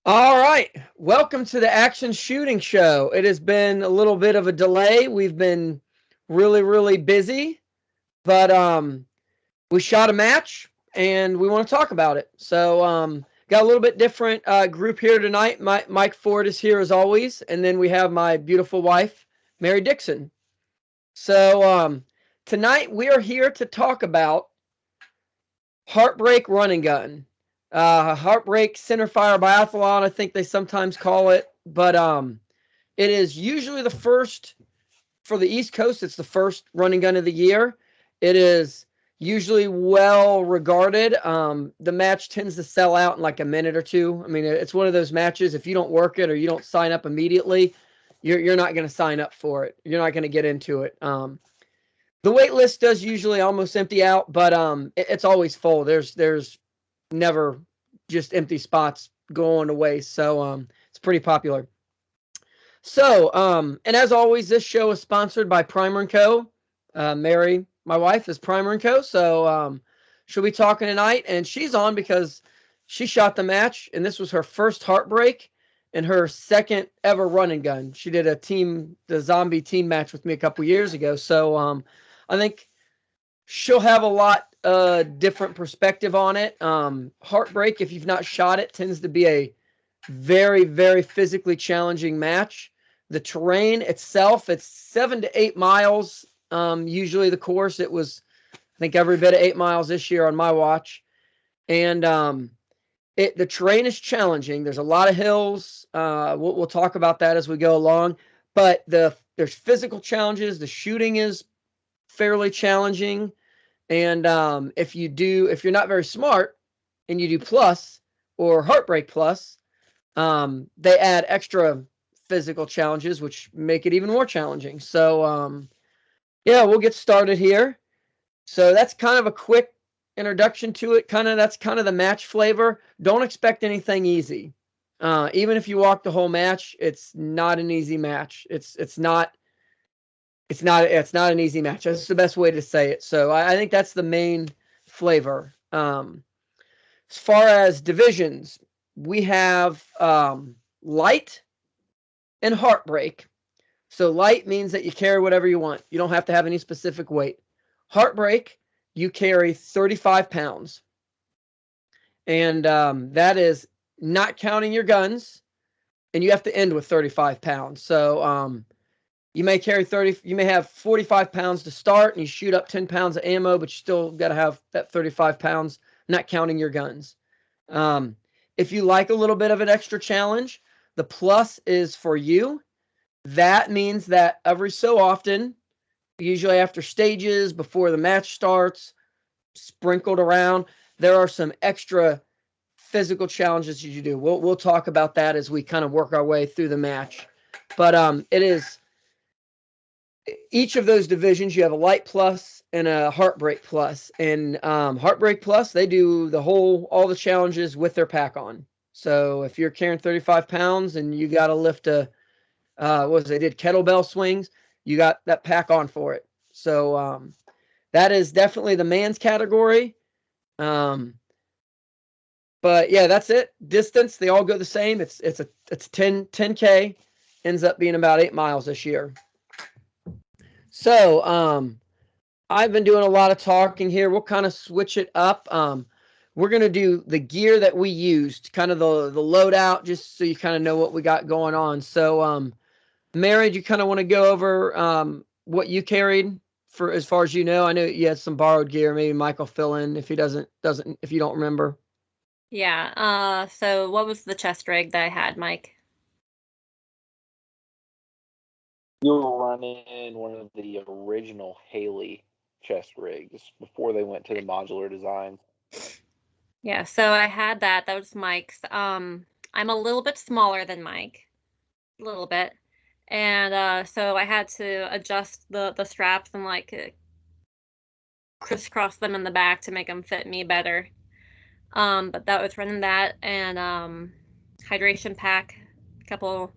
All right. Welcome to the Action Shooting Show. It has been a little bit of a delay. We've been really busy, but we shot a match and we want to talk about it. So got a little bit different group here tonight. Mike Ford is here as always, and then we have my beautiful wife, Mary Dixon. So tonight we are here to talk about Heartbreak Run and Gun. Heartbreak Centerfire Biathlon, I think they sometimes call it, but it is usually the first for the East Coast. It's the first run and gun of the year. It is usually well regarded. The match tends to sell out in like a minute or two. I mean, it's one of those matches. If you don't work it or you don't sign up immediately, you're not going to sign up for it. You're not going to get into it. The wait list does usually almost empty out, but it's always full. There's never just empty spots going away. So it's pretty popular. So and as always, this show is sponsored by Primer & Co. Mary, my wife, is Primer & Co. So she'll be talking tonight, and she's on because she shot the match, and this was her first heartbreak and her second ever run and gun. She did the zombie team match with me a couple years ago. So I think she'll have a lot different perspective on it. Heartbreak, if you've not shot it, tends to be a very physically challenging match. The terrain itself, it's 7 to 8 miles. Usually the course, it was, I think, every bit of 8 miles this year on my watch. And the terrain is challenging. There's a lot of hills. We'll talk about that as we go along. But there's physical challenges. The shooting is fairly challenging. And if you're not very smart and you do plus or Heartbreak Plus, they add extra physical challenges, which make it even more challenging. So yeah, we'll get started here. So that's kind of a quick introduction to it. That's kind of the match flavor. Don't expect anything easy. Even if you walk the whole match, it's not an easy match. It's not an easy match. That's the best way to say it. So I think that's the main flavor. As far as divisions, we have light and heartbreak. So light means that you carry whatever you want. You don't have to have any specific weight. Heartbreak, you carry 35 pounds. And that is not counting your guns. And you have to end with 35 pounds. So you may have 45 pounds to start and you shoot up 10 pounds of ammo, but you still got to have that 35 pounds, not counting your guns. If you like a little bit of an extra challenge, the plus is for you. That means that every so often, usually after stages, before the match starts, sprinkled around, there are some extra physical challenges you do. We'll talk about that as we kind of work our way through the match. But it is each of those divisions, you have a light plus and a heartbreak plus. And heartbreak plus, they do all the challenges with their pack on. So if you're carrying 35 pounds and you got to lift they did kettlebell swings, you got that pack on for it. So that is definitely the man's category. But yeah, that's it. Distance, they all go the same. It's 10K, ends up being about 8 miles this year. So I've been doing a lot of talking here. We'll kind of switch it up. We're going to do the gear that we used, kind of the loadout, just so you kind of know what we got going on. So Mary, do you kind of want to go over what you carried for as far as you know? I know you had some borrowed gear. Maybe Michael fill in if he doesn't if you don't remember. Yeah. So what was the chest rig that I had, Mike? You were running one of the original Haley chest rigs before they went to the modular designs. Yeah, so I had that. That was Mike's. I'm a little bit smaller than Mike. A little bit. And so I had to adjust the straps and crisscross them in the back to make them fit me better. But that was running that and hydration pack, a couple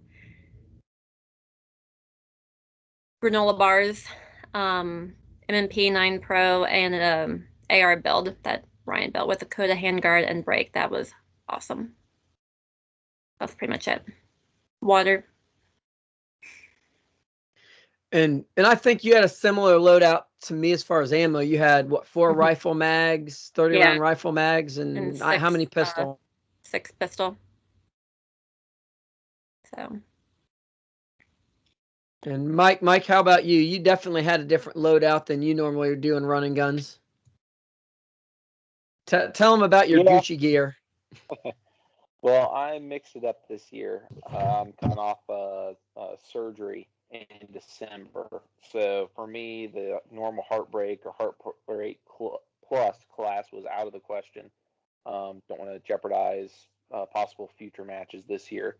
granola bars, MMP 9 Pro, and AR build that Ryan built with a Coda handguard and brake. That was awesome. That's pretty much it. Water. And I think you had a similar loadout to me as far as ammo. You had what, 4 rifle mags, 30 round rifle mags, and how many pistol? 6 pistol. So. And Mike, how about you? You definitely had a different loadout than you normally are doing running guns. Tell them about your Gucci gear. Well, I mixed it up this year. I'm coming off surgery in December. So for me, the normal Heartbreak or Heartbreak Plus class was out of the question. Don't want to jeopardize possible future matches this year.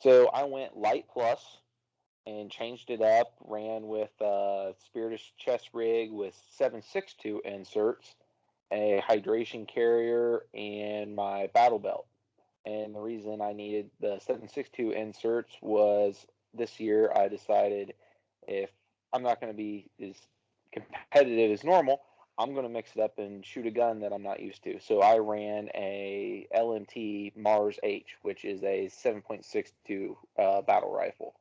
So I went light plus and changed it up, ran with Spiritus chest rig with 7.62 inserts, a hydration carrier, and my battle belt. And the reason I needed the 7.62 inserts was this year I decided if I'm not going to be as competitive as normal, I'm going to mix it up and shoot a gun that I'm not used to. So I ran a LMT Mars H, which is a 7.62 battle rifle.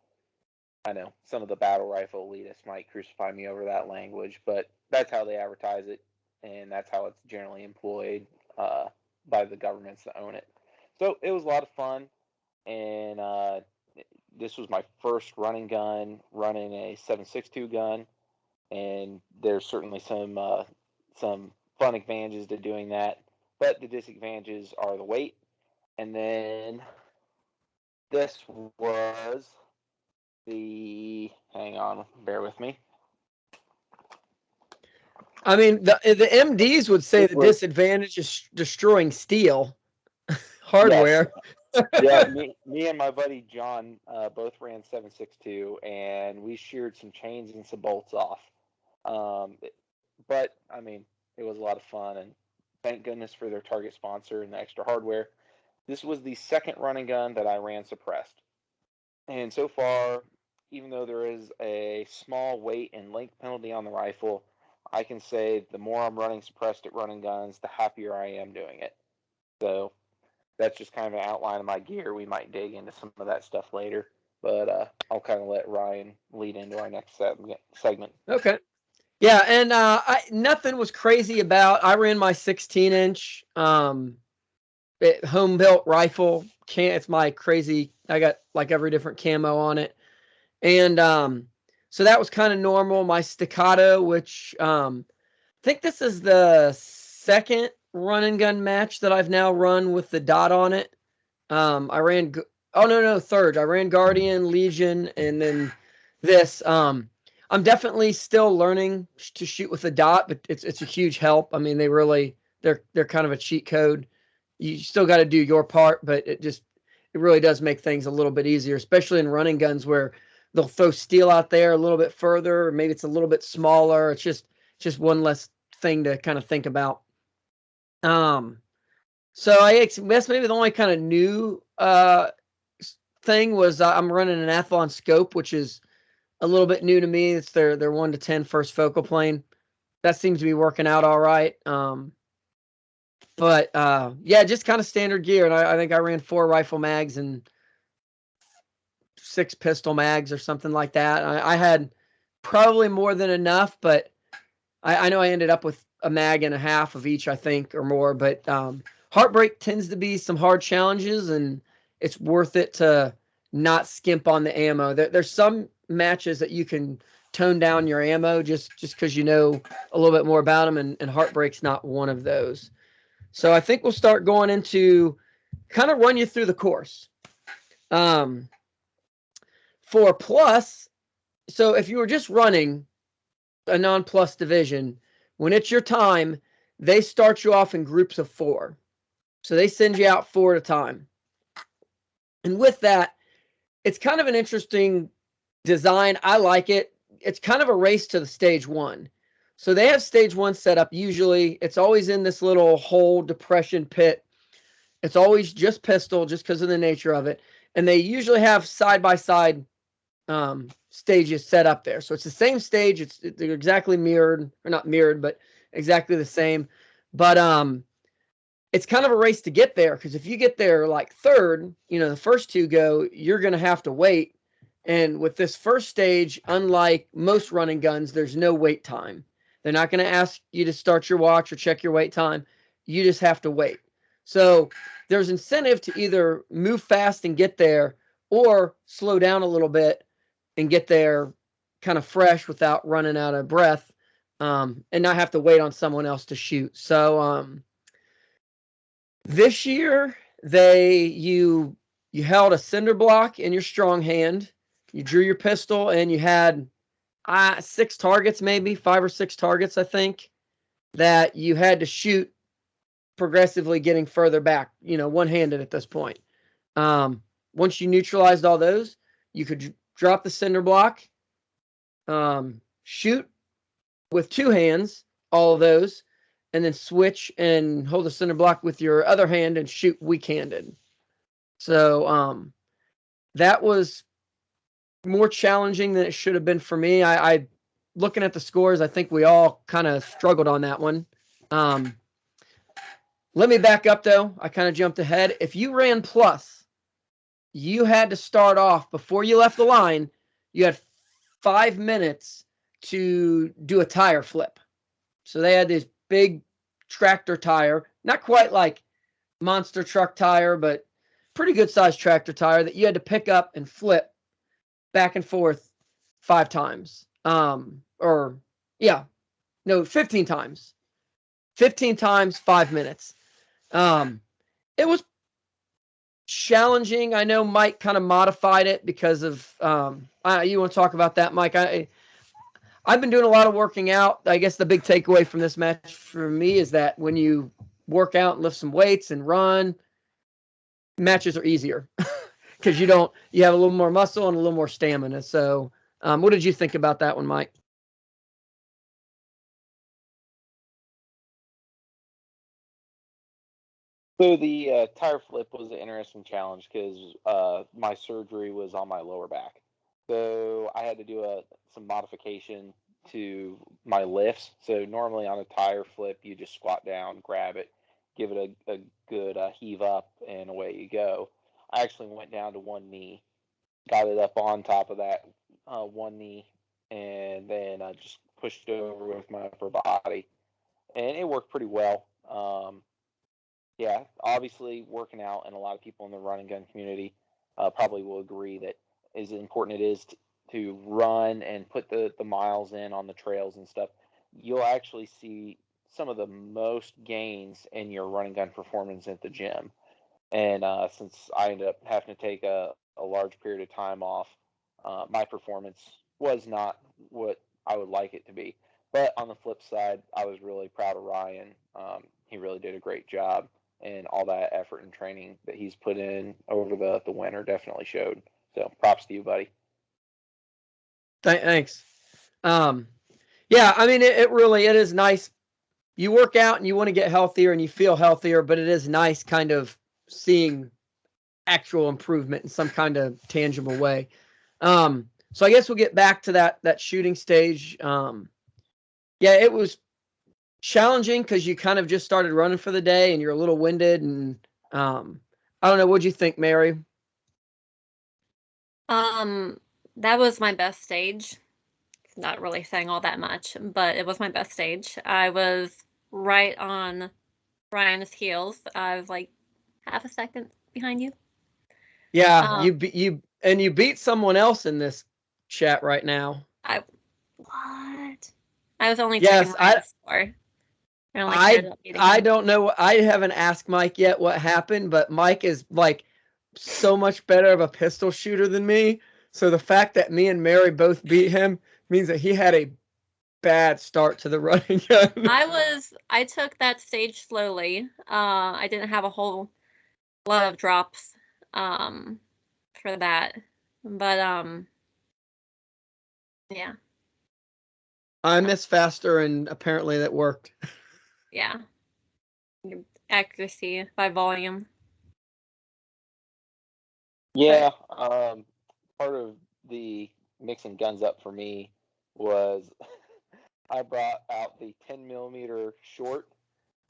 I know some of the battle rifle elitists might crucify me over that language, but that's how they advertise it, and that's how it's generally employed by the governments that own it. So it was a lot of fun, and this was my first running gun, running a 7.62 gun, and there's certainly some fun advantages to doing that, but the disadvantages are the weight. And then this was hang on, bear with me. I mean, the MDs would say the disadvantage is destroying steel hardware. Yes. Yeah, me and my buddy John both ran 7.62, and we sheared some chains and some bolts off. But I mean, it was a lot of fun, and thank goodness for their Target sponsor and the extra hardware. This was the second running gun that I ran suppressed, and so far, even though there is a small weight and length penalty on the rifle, I can say the more I'm running suppressed at running guns, the happier I am doing it. So that's just kind of an outline of my gear. We might dig into some of that stuff later, but I'll kind of let Ryan lead into our next segment. Okay. Yeah, and nothing was crazy about. I ran my 16-inch home built rifle. It's my crazy. I got like every different camo on it, and so that was kind of normal. My staccato, which I think this is the second run and gun match that I've now run with the dot on it. I ran. Oh no, third. I ran Guardian, Legion, and then this. I'm definitely still learning to shoot with a dot, but it's a huge help. I mean, they're kind of a cheat code. You still got to do your part, but it really does make things a little bit easier, especially in running guns where they'll throw steel out there a little bit further, or maybe it's a little bit smaller. It's just one less thing to kind of think about. So that's maybe the only kind of new thing was I'm running an Athlon scope, which is a little bit new to me. It's their 1 to 10 first focal plane. That seems to be working out all right. But yeah, just kind of standard gear. And I think I ran 4 rifle mags and 6 pistol mags or something like that. I had probably more than enough, but I know I ended up with a mag and a half of each, I think, or more. But Heartbreak tends to be some hard challenges, and it's worth it to not skimp on the ammo. There's some matches that you can tone down your ammo just because you know a little bit more about them, and Heartbreak's not one of those. So I think we'll start going into kind of run you through the course. For Plus, so if you were just running a non-plus division, when it's your time, they start you off in groups of 4. So they send you out 4 at a time. And with that, it's kind of an interesting design. I like it. It's kind of a race to the stage 1. So they have stage 1 set up. Usually it's always in this little hole depression pit. It's always just pistol just because of the nature of it. And they usually have side-by-side stages set up there. So it's the same stage. They're exactly mirrored, or not mirrored, but exactly the same. But it's kind of a race to get there, because if you get there like third, the first two go, you're going to have to wait. And with this first stage, unlike most run and guns, there's no wait time. They're not going to ask you to start your watch or check your wait time. You just have to wait. So there's incentive to either move fast and get there, or slow down a little bit and get there kind of fresh without running out of breath, and not have to wait on someone else to shoot. So this year you held a cinder block in your strong hand, you drew your pistol, and you had 6 targets, maybe 5 or 6 targets, I think, that you had to shoot, progressively getting further back, one-handed at this point. Once you neutralized all those, you could drop the cinder block, shoot with 2 hands, all of those, and then switch and hold the cinder block with your other hand and shoot weak-handed. So that was more challenging than it should have been for me. I looking at the scores, I think we all kind of struggled on that one. Let me back up, though. I kind of jumped ahead. If you ran plus, you had to start off, before you left the line, you had 5 minutes to do a tire flip. So they had this big tractor tire, not quite like monster truck tire, but pretty good sized tractor tire that you had to pick up and flip back and forth 5 times. 15 times. 15 times, 5 minutes. It was challenging. I know Mike kind of modified it because of, you want to talk about that, Mike? I've been doing a lot of working out. I guess the big takeaway from this match for me is that when you work out and lift some weights and run, matches are easier because you have a little more muscle and a little more stamina. So, what did you think about that one, Mike? So the tire flip was an interesting challenge because my surgery was on my lower back. So I had to do some modification to my lifts. So normally on a tire flip, you just squat down, grab it, give it a good heave up, and away you go. I actually went down to one knee, got it up on top of that one knee, and then just pushed it over with my upper body. And it worked pretty well. Yeah, obviously working out, and a lot of people in the run and gun community probably will agree that as important it is to run and put the miles in on the trails and stuff, you'll actually see some of the most gains in your run and gun performance at the gym. And since I ended up having to take a large period of time off, my performance was not what I would like it to be. But on the flip side, I was really proud of Ryan. He really did a great job, and all that effort and training that he's put in over the winter definitely showed. So props to you, buddy. Thanks. Yeah, I mean, it really is nice. You work out and you want to get healthier and you feel healthier, but it is nice kind of seeing actual improvement in some kind of tangible way. So I guess we'll get back to that shooting stage. Yeah, it was challenging because you kind of just started running for the day and you're a little winded, and I don't know, what'd you think, Mary? That was my best stage. Not really saying all that much, but it was my best stage. I was right on Ryan's heels. I was like half a second behind you. Yeah, you beat someone else in this chat right now. What? I was only Yes, checking Ryan's score. I don't know. I haven't asked Mike yet what happened, but Mike is like so much better of a pistol shooter than me. So the fact that me and Mary both beat him means that he had a bad start to the running gun. I took that stage slowly. I didn't have a whole lot of drops for that. But yeah. I miss faster, and apparently that worked. Yeah. Accuracy by volume. Yeah, part of the mixing guns up for me was I brought out the 10 millimeter short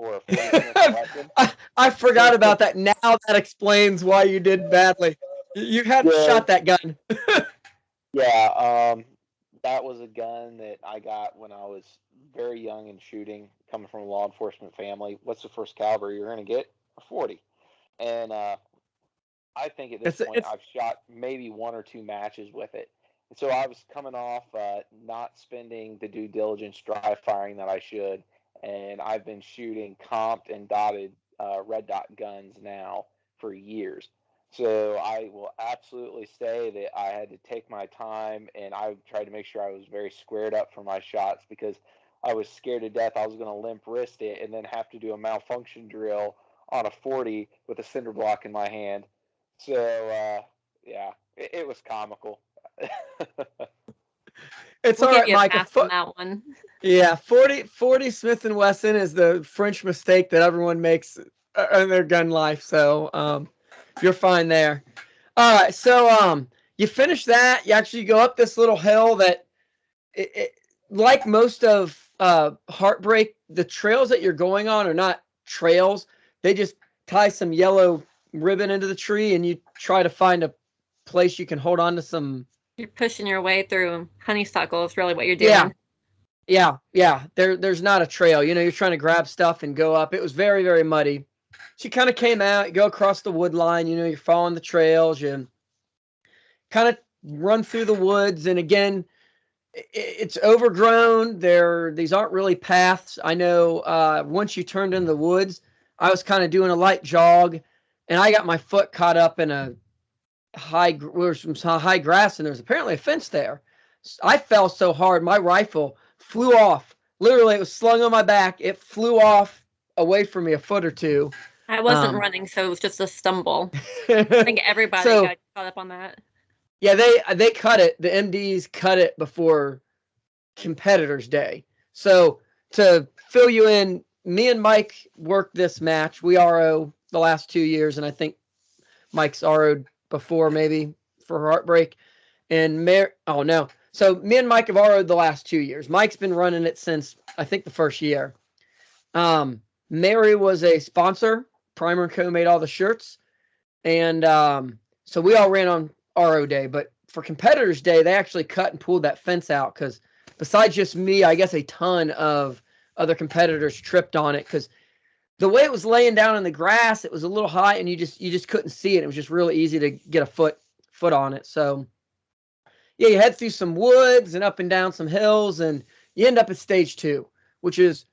for a 40 Smith & Wesson. I forgot about that. Now that explains why you did badly. You hadn't shot that gun. Yeah, that was a gun that I got when I was very young and shooting, coming from a law enforcement family. What's the first caliber you're going to get? A 40. And I think at this point I've shot maybe 1 or 2 matches with it. And so I was coming off not spending the due diligence dry firing that I should, and I've been shooting comped and dotted red dot guns now for years. So I will absolutely say that I had to take my time, and I tried to make sure I was very squared up for my shots because I was scared to death I was going to limp wrist it and then have to do a malfunction drill on a 40 with a cinder block in my hand. So, yeah, it was comical. It's we'll all right, give you Mike. a pass on that one. Yeah, 40 Smith & Wesson is the French mistake that everyone makes in their gun life. So you're fine there. All right, so you finish that. You actually go up this little hill that, like most of Heartbreak, the trails that you're going on are not trails. They just tie some yellow ribbon into the tree, and you try to find a place you can hold on to some. You're pushing your way through honeysuckle is really what you're doing. Yeah. There's not a trail. You're trying to grab stuff and go up. It was very, very muddy. So you kind of came out, you go across the wood line, you're following the trails, you kind of run through the woods, and again, it's overgrown. These aren't really paths. I know once you turned into the woods, I was kind of doing a light jog, and I got my foot caught up in a some high grass, and there was apparently a fence there. I fell so hard, my rifle flew off. Literally, it was slung on my back. It flew off away from me a foot or two. I wasn't running, so it was just a stumble. I think everybody got caught up on that. Yeah, they cut it. The MDs cut it before Competitors Day. So to fill you in, me and Mike worked this match. We RO the last 2 years, and I think Mike's RO'd before, maybe for Heartbreak. And so me and Mike have RO'd the last 2 years. Mike's been running it since I think the first year. Mary was a sponsor. Primer & Co. made all the shirts, and so we all ran on RO Day. But for Competitors Day, they actually cut and pulled that fence out because besides just me, I guess a ton of other competitors tripped on it because the way it was laying down in the grass, it was a little high, and you just couldn't see it. It was just really easy to get a foot on it. So yeah, you head through some woods and up and down some hills, and you end up at stage 2, which is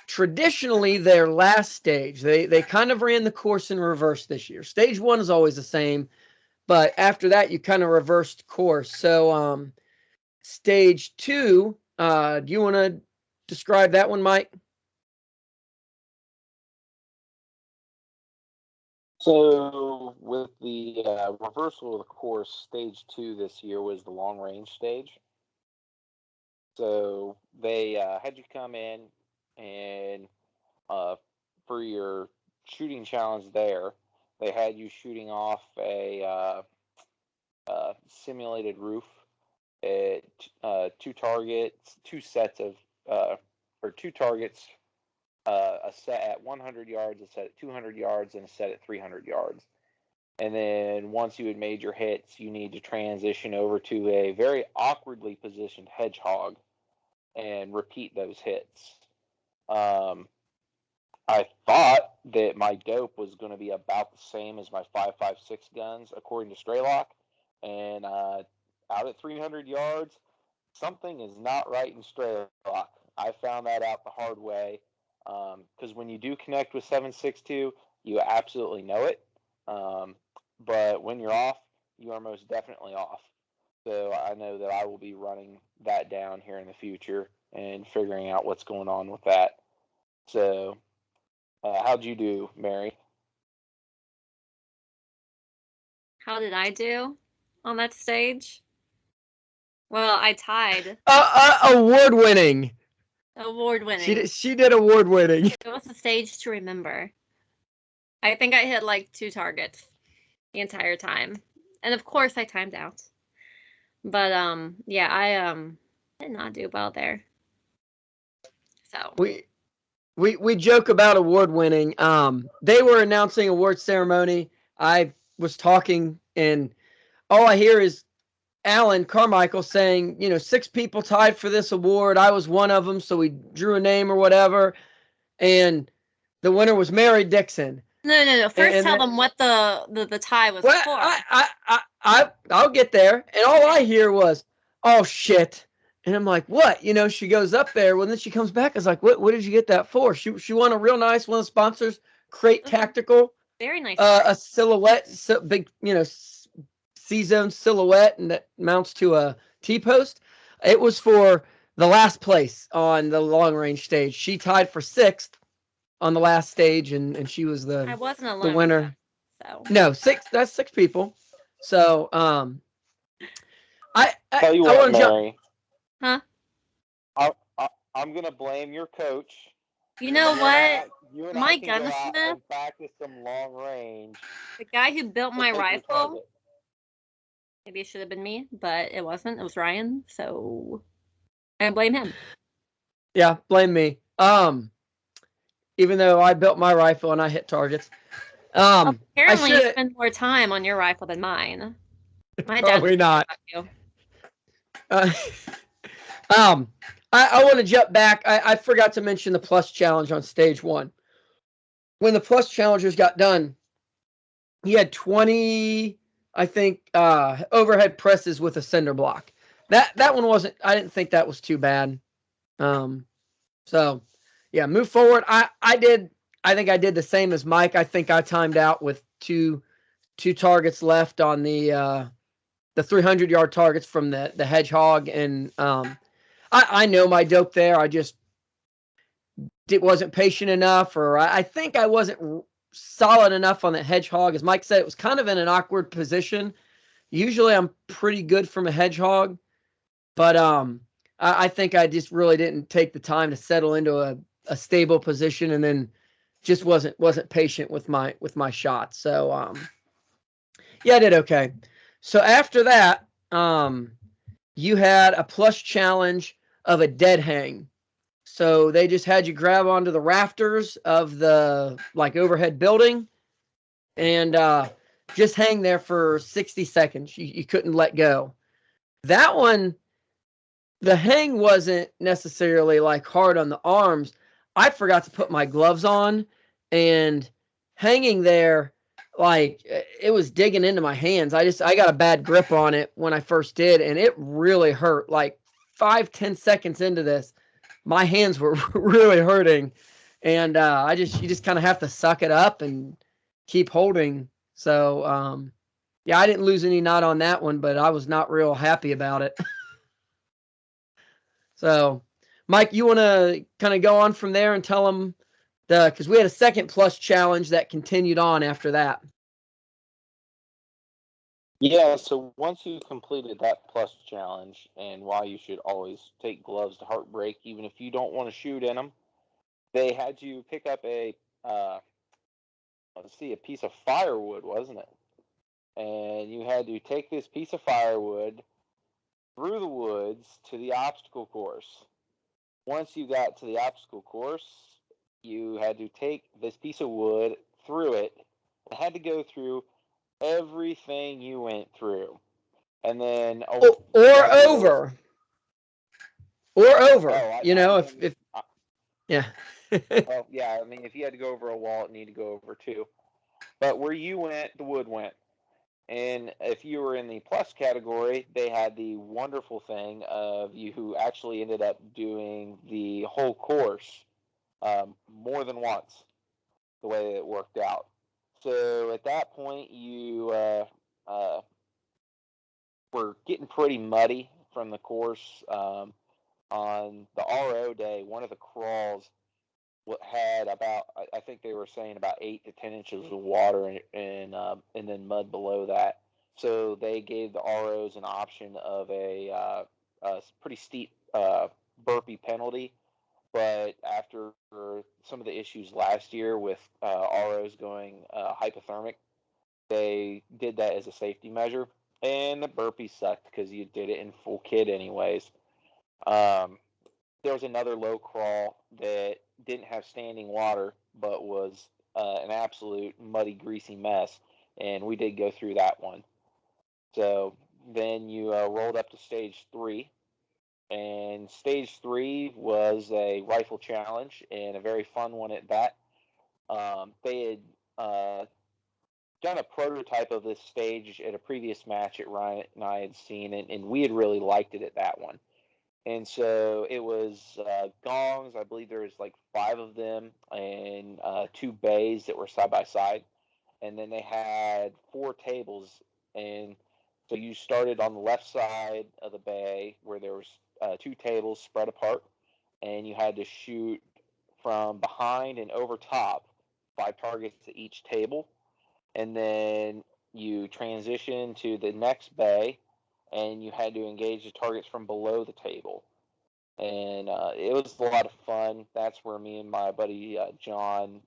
traditionally their last stage. They kind of ran the course in reverse this year. Stage 1 is always the same, but after that you kind of reversed course. So stage 2, do you want to describe that one, Mike? So with the reversal of the course, stage 2 this year was the long range stage. So they had you come in, and for your shooting challenge there, they had you shooting off a simulated roof at 2 targets, 2 sets of, or 2 targets, a set at 100 yards, a set at 200 yards, and a set at 300 yards. And then once you had made your hits, you need to transition over to a very awkwardly positioned hedgehog and repeat those hits. I thought that my dope was going to be about the same as my 5.56 guns, according to Straylock. And out at 300 yards, something is not right in Straylock. I found that out the hard way. Because when you do connect with 7.62, you absolutely know it. But when you're off, you are most definitely off. So I know that I will be running that down here in the future and figuring out what's going on with that. So how'd you do, Mary? How did I do on that stage? Well, I tied. Award-winning. Award-winning. She did award-winning. It was a stage to remember. I think I hit like 2 targets the entire time. And of course I timed out. But yeah, I did not do well there. So we joke about award winning. They were announcing award ceremony. I was talking, and all I hear is Alan Carmichael saying, 6 people tied for this award. I was one of them, so we drew a name or whatever, and the winner was Mary Dixon. No. First, tell them what the tie was Well, for. I'll get there, and all I hear was, "Oh shit." And I'm like, what? She goes up there. Well, then she comes back. I was like, what did you get that for? She won a real nice one of the sponsors, Crate Tactical. Very nice. A silhouette, big, C-zone silhouette, and that mounts to a T-post. It was for the last place on the long range stage. She tied for 6th on the last stage, and she was I wasn't alone. The winner. So. No, 6. That's 6 people. So, I tell you what, Mary. Huh? I'm gonna blame your coach. You know what? You and my I can gunsmith, go out and practice some long range. The guy who built my rifle. Maybe it should have been me, but it wasn't. It was Ryan. So I blame him. Yeah, blame me. Even though I built my rifle and I hit targets. Apparently, you spend more time on your rifle than mine. My dad probably not. I want to jump back. I forgot to mention the Plush challenge on stage 1. When the Plush challengers got done, he had 20, I think, overhead presses with a cinder block. That one wasn't. I didn't think that was too bad. So yeah, move forward. I think I did the same as Mike. I think I timed out with two targets left on the 300-yard targets from the hedgehog, and I know my dope there. I just wasn't patient enough, or I think I wasn't solid enough on the hedgehog. As Mike said, it was kind of in an awkward position. Usually I'm pretty good from a hedgehog, but I think I just really didn't take the time to settle into a stable position, and then just wasn't patient with my shot. So yeah, I did okay. So after that, you had a Plush challenge of a dead hang. So they just had you grab onto the rafters of the overhead building and just hang there for 60 seconds. You couldn't let go. That one, the hang wasn't necessarily hard on the arms. I forgot to put my gloves on, and hanging there, it was digging into my hands. I got a bad grip on it when I first did, and it really hurt. 5-10 seconds into this, my hands were really hurting, and you just kind of have to suck it up and keep holding. So yeah, I didn't lose any knot on that one, but I was not real happy about it. So Mike, you want to kind of go on from there and tell them because we had a second Plush challenge that continued on after that. Yeah, so once you completed that Plush challenge, and why you should always take gloves to Heartbreak, even if you don't want to shoot in them, they had you pick up a piece of firewood, wasn't it? And you had to take this piece of firewood through the woods to the obstacle course. Once you got to the obstacle course, you had to take this piece of wood through it. It had to go through everything you went through, and then or over. If yeah. Well, yeah, I mean, if you had to go over a wall, it needed to go over too. But where you went, the wood went. And if you were in the Plush category, they had the wonderful thing of you who actually ended up doing the whole course more than once, the way it worked out. So at that point, you were getting pretty muddy from the course. On the RO day, one of the crawls had about, I think they were saying about 8 to 10 inches of water and then mud below that. So they gave the ROs an option of a pretty steep burpee penalty. But after some of the issues last year with ROs going hypothermic, they did that as a safety measure. And the burpee sucked because you did it in full kit anyways. There was another low crawl that didn't have standing water, but was an absolute muddy, greasy mess. And we did go through that one. So then you rolled up to stage 3. And stage 3 was a rifle challenge, and a very fun one at that. They had done a prototype of this stage at a previous match that Ryan and I had seen, and we had really liked it at that one. And so it was gongs. I believe there was like 5 of them, and 2 bays that were side by side. And then they had 4 tables, and so you started on the left side of the bay where there was 2 tables spread apart, and you had to shoot from behind and over top 5 targets to each table. And then you transition to the next bay, and you had to engage the targets from below the table. And it was a lot of fun. That's where me and my buddy John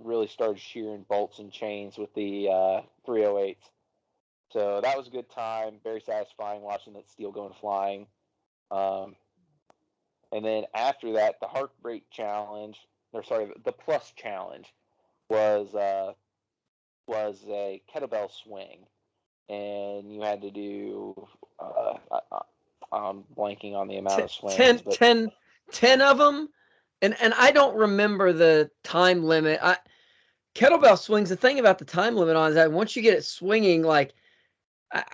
really started shearing bolts and chains with the 308s. So that was a good time. Very satisfying watching that steel going flying. And then after that, the Heartbreak Challenge, the Plush Challenge was a kettlebell swing, and you had to do. I'm blanking on the amount of swings. 10 of them, and I don't remember the time limit. Kettlebell swings. The thing about the time limit on is that once you get it swinging, like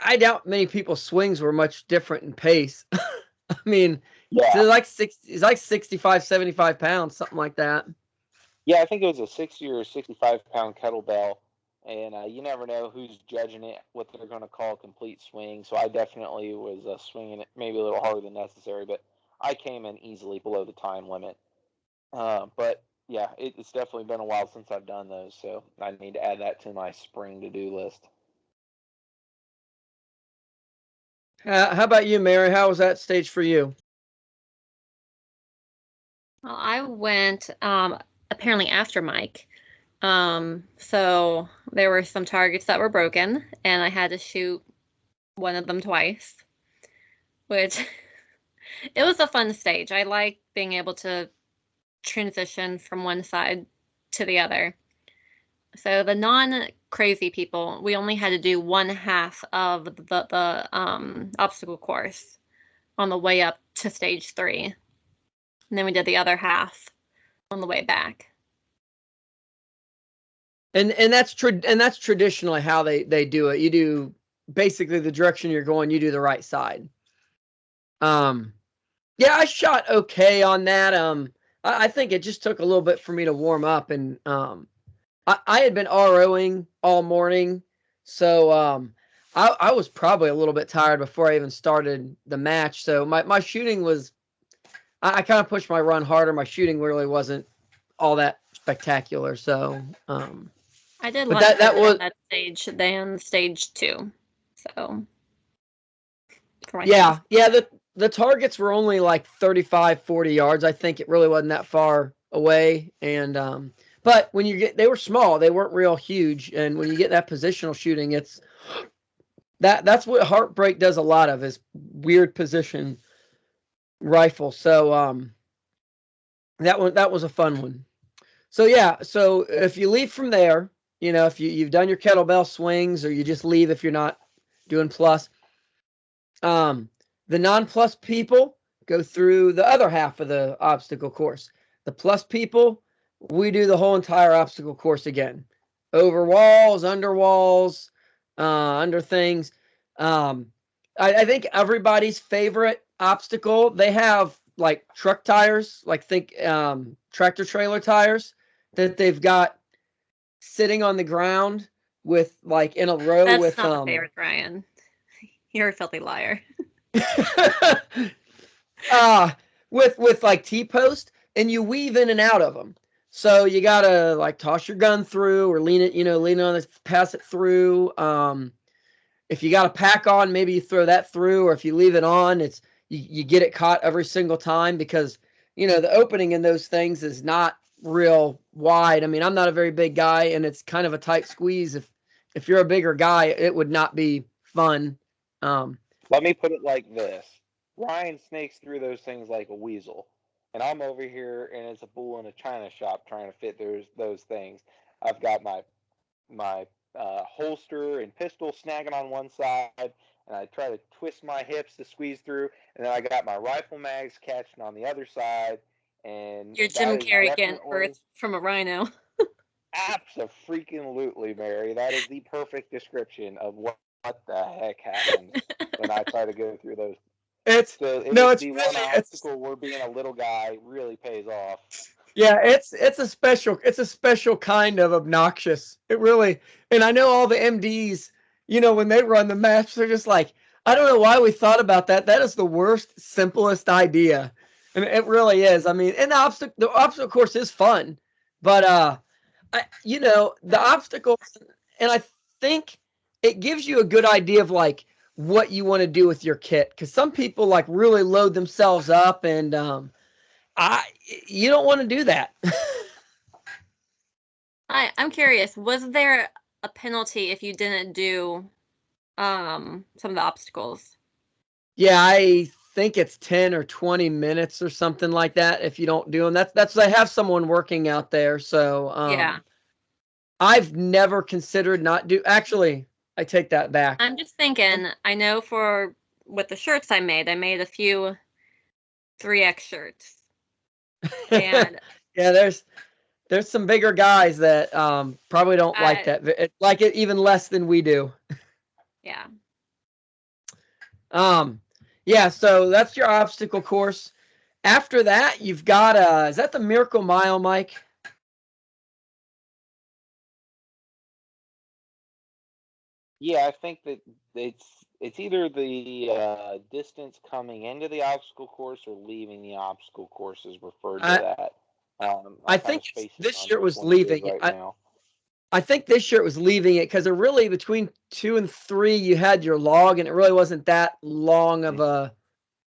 I doubt many people's swings were much different in pace. I mean, yeah, it's like 65, 75 pounds, something like that. Yeah, I think it was a 60 or 65-pound kettlebell, and you never know who's judging it, what they're going to call a complete swing. So I definitely was swinging it maybe a little harder than necessary, but I came in easily below the time limit. But yeah, it's definitely been a while since I've done those, so I need to add that to my spring to-do list. How about you, Mary? How was that stage for you? Well, I went apparently after Mike. So there were some targets that were broken, and I had to shoot one of them twice, which it was a fun stage. I like being able to transition from one side to the other. So the non-crazy people, we only had to do one half of the obstacle course on the way up to stage 3. And then we did the other half on the way back. And that's traditionally how they do it. You do basically the direction you're going, you do the right side. Yeah, I shot okay on that. I think it just took a little bit for me to warm up, and I had been ROing all morning, so I was probably a little bit tired before I even started the match. So my shooting was, I kind of pushed my run harder. My shooting really wasn't all that spectacular. So I did but less that was on that stage than stage 2. So for yeah, the targets were only like 35, 40 yards. I think it really wasn't that far away. And but when they were small, they weren't real huge. And when you get that positional shooting, it's that's what Heartbreak does a lot of, is weird position rifle. So that was a fun one. So yeah, so if you leave from there, if you've done your kettlebell swings, or you just leave if you're not doing plus, the non-plus people go through the other half of the obstacle course. The plus people, we do the whole entire obstacle course again, over walls, under walls, under things. I think everybody's favorite obstacle, they have like truck tires, like think tractor trailer tires that they've got sitting on the ground with like in a row. That's with not the favorite, Ryan. You're a filthy liar. With like T-post, and you weave in and out of them. So you gotta like toss your gun through, or lean on it, pass it through. If you got a pack on, maybe you throw that through, or if you leave it on, it's you get it caught every single time, because the opening in those things is not real wide. I mean, I'm not a very big guy, and it's kind of a tight squeeze. If you're a bigger guy, it would not be fun. Let me put it like this: Ryan snakes through those things like a weasel. and I'm over here, and it's a bull in a china shop trying to fit those things. I've got my holster and pistol snagging on one side, and I try to twist my hips to squeeze through, and then I got my rifle mags catching on the other side, and You're that Jim is Carrey getting definitely birth from a rhino. absolutely, Mary. That is the perfect description of what the heck happens when I try to go through those. It's So no, it's it's the really one obstacle where being a little guy really pays off. yeah, it's a special kind of obnoxious. It really, and I know all the MDs, when they run the match, they're just like, I don't know why we thought about that. That is the worst, simplest idea. And it really is. I mean, and the obstacle course is fun, but the obstacles, and I think it gives you a good idea of like what you want to do with your kit, because some people like really load themselves up, and I you don't want to do that. I'm curious, was there a penalty if you didn't do some of the obstacles? Yeah, I think it's 10 or 20 minutes or something like that if you don't do them. That's I have someone working out there, so Yeah. I've never considered not do. Actually, I take that back. I'm just thinking, I know with the shirts I made a few 3X shirts. And Yeah, there's some bigger guys that probably don't like that. Like it even less than we do. Yeah. Yeah, so that's your obstacle course. After that, you've got is that the Miracle Mile, Mike? Yeah, I think that it's either the distance coming into the obstacle course or leaving the obstacle course is referred to that. I I'm kind think of spacing this on year which was one it is leaving it. right now. I think this year it was leaving it because it really between 2 and 3 you had your log, and it really wasn't that long of a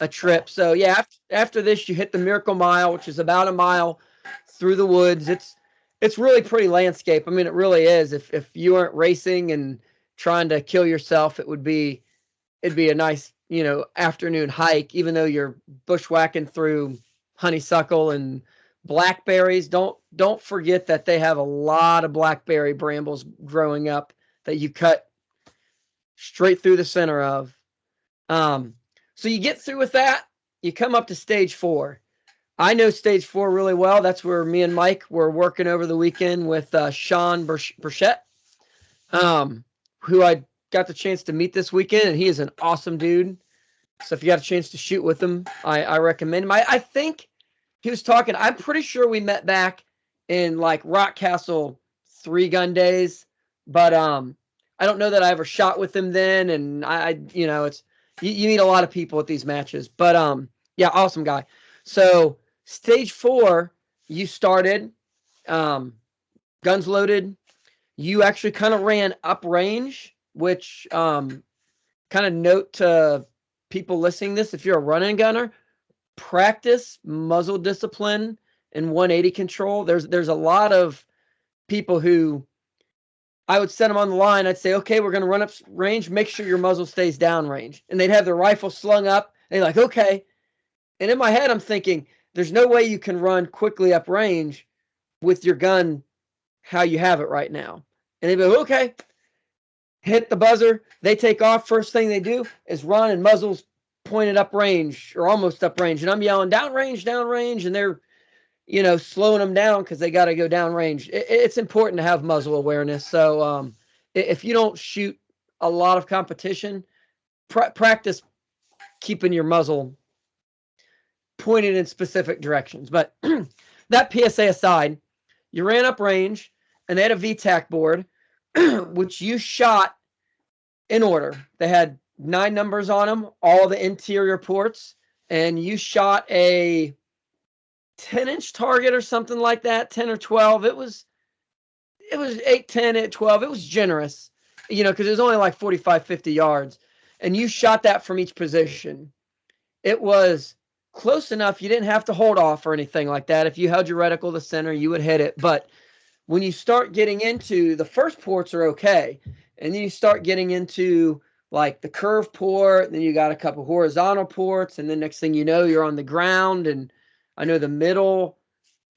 trip. So yeah, after this you hit the Miracle Mile, which is about a mile through the woods. It's really pretty landscape. I mean, it really is. If you weren't racing and trying to kill yourself, it'd be a nice afternoon hike. Even though you're bushwhacking through honeysuckle and blackberries, don't forget that they have a lot of blackberry brambles growing up that you cut straight through the center of. So you get through with that, you come up to stage 4. I know stage 4 really well. That's where me and Mike were working over the weekend with Sean Burchett, who I got the chance to meet this weekend, and he is an awesome dude. So if you got a chance to shoot with him, I recommend him. I think he was talking, I'm pretty sure we met back in like Rock Castle 3-gun days, but I don't know that I ever shot with him then, and it's you meet a lot of people at these matches, but yeah, awesome guy. So stage 4, you started, guns loaded. You actually kind of ran up range, which kind of note to people listening to this, if you're a run and gunner, practice muzzle discipline and 180 control. There's a lot of people who I would set them on the line. I'd say, okay, we're going to run up range. Make sure your muzzle stays down range. And they'd have their rifle slung up. And they're like, okay. And in my head, I'm thinking, there's no way you can run quickly up range with your gun how you have it right now. And they'd be like, okay. Hit the buzzer. They take off. First thing they do is run, and muzzles pointed up range or almost up range. And I'm yelling, down range, down range. And they're, slowing them down because they got to go down range. It's important to have muzzle awareness. So if you don't shoot a lot of competition, practice keeping your muzzle pointed in specific directions. But that PSA aside, you ran up range, and they had a VTAC board, which you shot in order. They had 9 numbers on them, all the interior ports, and you shot a 10-inch target or something like that, 10 or 12. It was 8, 10, 8, 12. It was generous, because it was only like 45, 50 yards. And you shot that from each position. It was close enough. You didn't have to hold off or anything like that. If you held your reticle to center, you would hit it. But when you start getting into the first ports are okay. And then you start getting into like the curve port, then you got a couple horizontal ports, and then next thing you know, you're on the ground. And I know the middle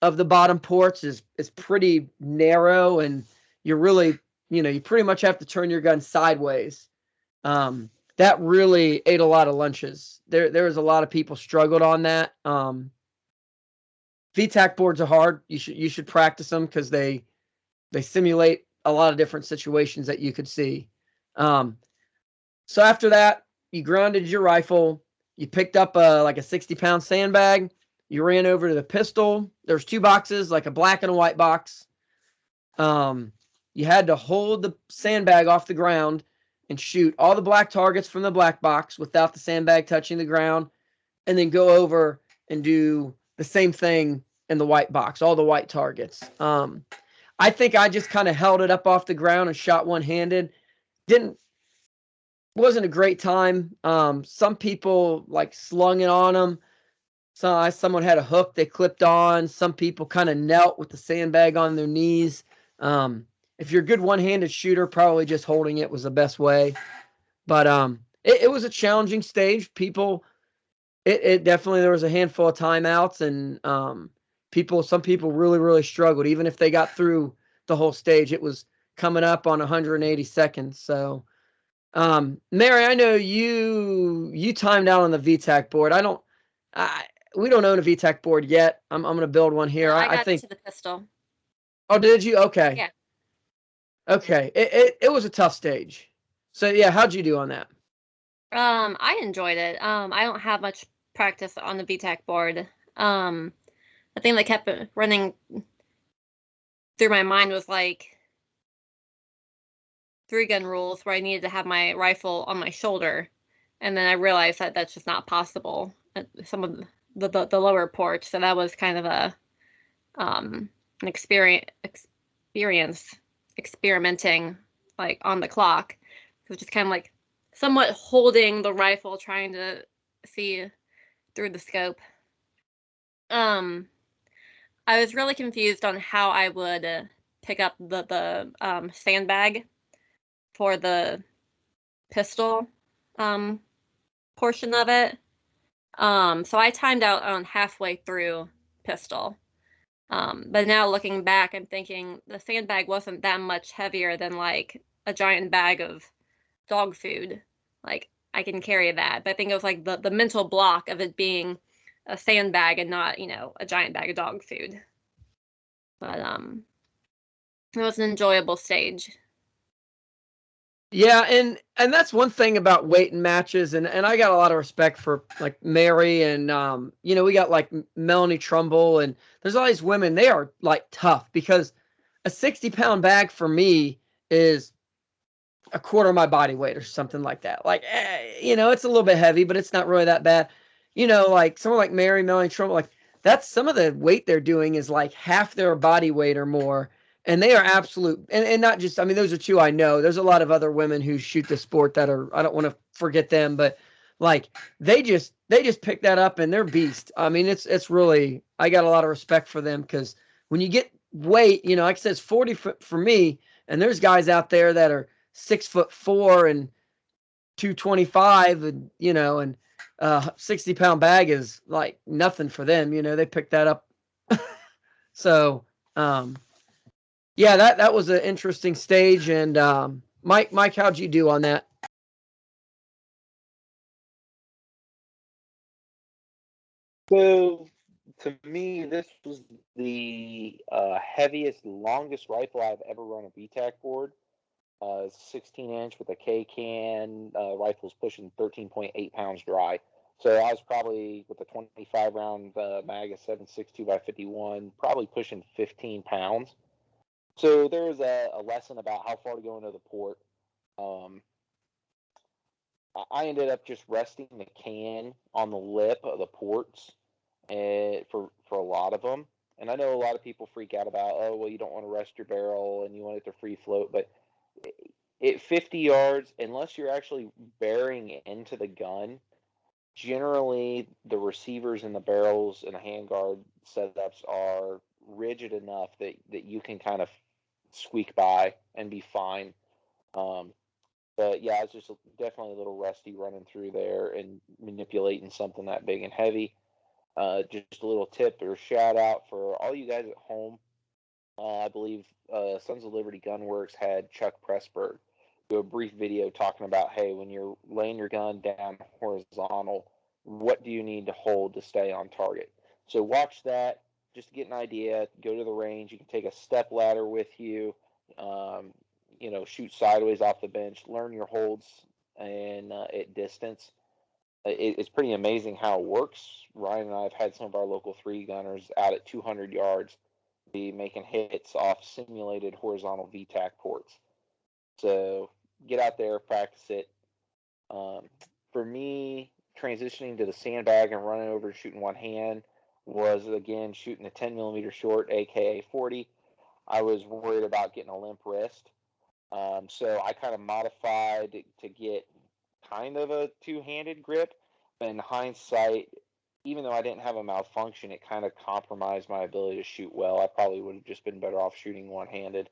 of the bottom ports is pretty narrow, and you're really, you pretty much have to turn your gun sideways. That really ate a lot of lunches. There was a lot of people struggled on that. VTAC boards are hard. You should practice them because they simulate a lot of different situations that you could see. So after that, you grounded your rifle. You picked up like a 60-pound sandbag. You ran over to the pistol. There's 2 boxes, like a black and a white box. You had to hold the sandbag off the ground and shoot all the black targets from the black box without the sandbag touching the ground, and then go over and do the same thing in the white box, all the white targets. I think I just kind of held it up off the ground and shot one-handed. Wasn't a great time. Some people like slung it on them. Someone had a hook they clipped on. Some people kind of knelt with the sandbag on their knees. If you're a good one-handed shooter, probably just holding it was the best way. But it was a challenging stage. It definitely, there was a handful of timeouts, and some people really, really struggled. Even if they got through the whole stage, it was coming up on 180 seconds. So, Mary, I know you timed out on the VTAC board. We don't own a VTAC board yet. I'm going to build one here. I I got think. to the pistol. Oh, did you? Okay. Yeah. Okay. It was a tough stage. So yeah, how'd you do on that? I enjoyed it. I don't have much practice on the VTAC board. The thing that kept running through my mind was like 3-gun rules, where I needed to have my rifle on my shoulder, and then I realized that that's just not possible at some of the lower ports. So that was kind of an experimenting like on the clock. It was just kind of like somewhat holding the rifle, trying to see through the scope. I was really confused on how I would pick up the sandbag for the pistol portion of it. So I timed out on halfway through pistol. But now looking back, I'm thinking the sandbag wasn't that much heavier than like a giant bag of dog food. Like I can carry that. But I think it was like the mental block of it being a sandbag and not, a giant bag of dog food. But it was an enjoyable stage. Yeah, and that's one thing about weight and matches, and I got a lot of respect for like Mary, and we got like Melanie Trumbull, and there's all these women. They are like tough, because a 60-pound bag for me is a quarter of my body weight or something like that. Like, it's a little bit heavy, but it's not really that bad. Like someone like Melanie Trumbull, like that's some of the weight they're doing is like half their body weight or more. And they are absolute, and not just, I mean, those are 2 I know. There's a lot of other women who shoot the sport that are, I don't want to forget them, but like they just pick that up and they're beast. I mean, it's really, I got a lot of respect for them, because when you get weight, like I said, it's 40 for me, and there's guys out there that are 6'4" and 225, and and 60-pound bag is like nothing for them. They pick that up. So yeah, that was an interesting stage. And Mike, how'd you do on that? So, to me, this was the heaviest, longest rifle I've ever run a VTAC board. 16-inch with a K-can. Rifle's pushing 13.8 pounds dry. So I was probably, with a 25-round mag, a 7.62 by 51, probably pushing 15 pounds. So there was a lesson about how far to go into the port. I ended up just resting the can on the lip of the ports for a lot of them. And I know a lot of people freak out about, oh, well, you don't want to rest your barrel and you want it to free float. But at 50 yards, unless you're actually bearing into the gun, generally the receivers and the barrels and the handguard setups are rigid enough that you can kind of squeak by and be fine. But yeah, it's just definitely a little rusty running through there and manipulating something that big and heavy. Just a little tip or shout out for all you guys at home. I believe Sons of Liberty Gunworks had Chuck Pressburg do a brief video talking about, hey, when you're laying your gun down horizontal, what do you need to hold to stay on target? So watch that just to get an idea. Go to the range. You can take a step ladder with you. Shoot sideways off the bench. Learn your holds and at distance. It's pretty amazing how it works. Ryan and I have had some of our local 3-gunners out at 200 yards be making hits off simulated horizontal VTAC ports. So get out there, practice it. For me, transitioning to the sandbag and running over and shooting one hand was, again, shooting a 10 millimeter short, aka 40. I was worried about getting a limp wrist. So I kind of modified to get kind of a two-handed grip. But in hindsight, even though I didn't have a malfunction, it kind of compromised my ability to shoot well. I probably would have just been better off shooting one-handed.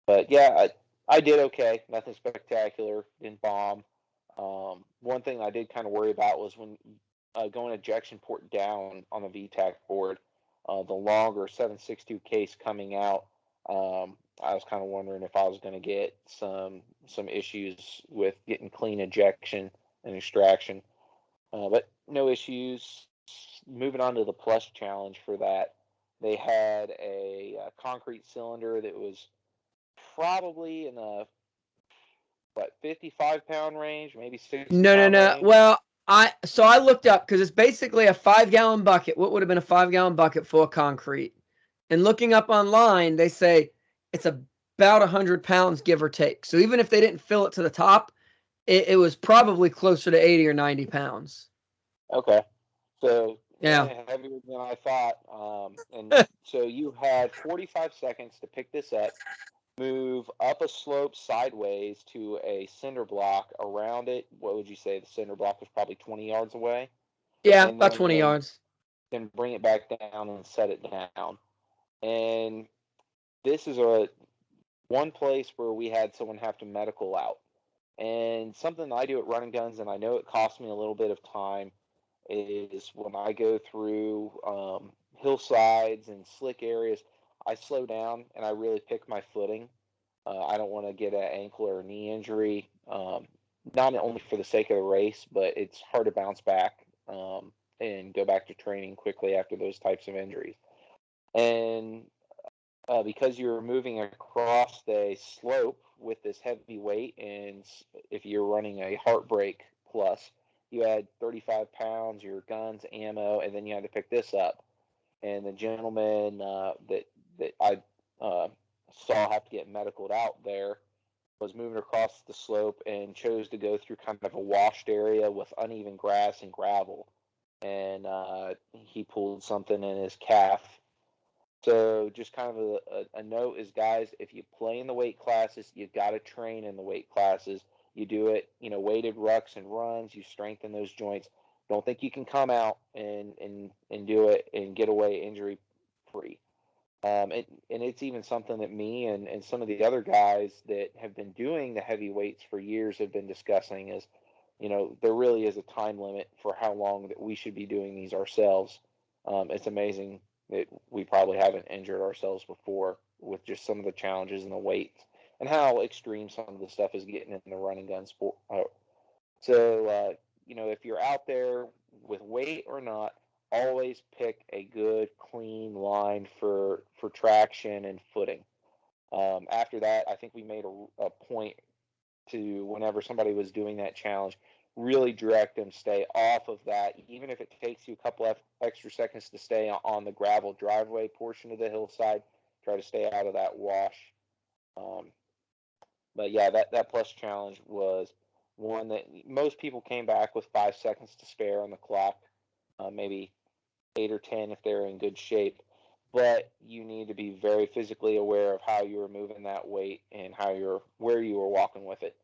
But yeah, I did okay. Nothing spectacular. Didn't bomb. One thing I did kind of worry about was when going ejection port down on the VTAC board, the longer 7.62 case coming out. I was kind of wondering if I was going to get some issues with getting clean ejection and extraction. But no issues. Moving on to the Plush challenge for that, they had a concrete cylinder that was probably in the 55-pound range, maybe 60. No. Range. Well, I looked up because it's basically a 5-gallon bucket. What would have been a 5-gallon bucket full of concrete? And looking up online, they say it's about 100 pounds, give or take. So even if they didn't fill it to the top, it was probably closer to 80 or 90 pounds. Okay. So yeah, heavier than I thought. And so you had 45 seconds to pick this up, move up a slope sideways to a cinder block around it. What would you say? The cinder block was probably 20 yards away? Yeah, about 20 yards. Then bring it back down and set it down. And this is one place where we had someone have to medical out. And something I do at Run and Guns, and I know it costs me a little bit of time, is when I go through hillsides and slick areas, I slow down and I really pick my footing. I don't want to get an ankle or knee injury, not only for the sake of the race, but it's hard to bounce back and go back to training quickly after those types of injuries. And because you're moving across the slope with this heavy weight, and if you're running a Heartbreak Plus, you had 35 pounds, your guns, ammo, and then you had to pick this up. And the gentleman that I saw have to get medicaled out there was moving across the slope and chose to go through kind of a washed area with uneven grass and gravel. And he pulled something in his calf. So just kind of a note is, guys, if you play in the weight classes, you've got to train in the weight classes. You do it, weighted rucks and runs. You strengthen those joints. Don't think you can come out and do it and get away injury free. And it's even something that me and some of the other guys that have been doing the heavy weights for years have been discussing is, there really is a time limit for how long that we should be doing these ourselves. It's amazing that we probably haven't injured ourselves before with just some of the challenges and the weights and how extreme some of the stuff is getting in the run and gun sport. So, if you're out there with weight or not, always pick a good, clean line for traction and footing. After that, I think we made a point to, whenever somebody was doing that challenge, really direct them stay off of that, even if it takes you a couple of extra seconds to stay on the gravel driveway portion of the hillside. Try to stay out of that wash. But yeah, that Plush challenge was one that most people came back with 5 seconds to spare on the clock, maybe 8 or 10 if they're in good shape. But you need to be very physically aware of how you were moving that weight and where you were walking with it.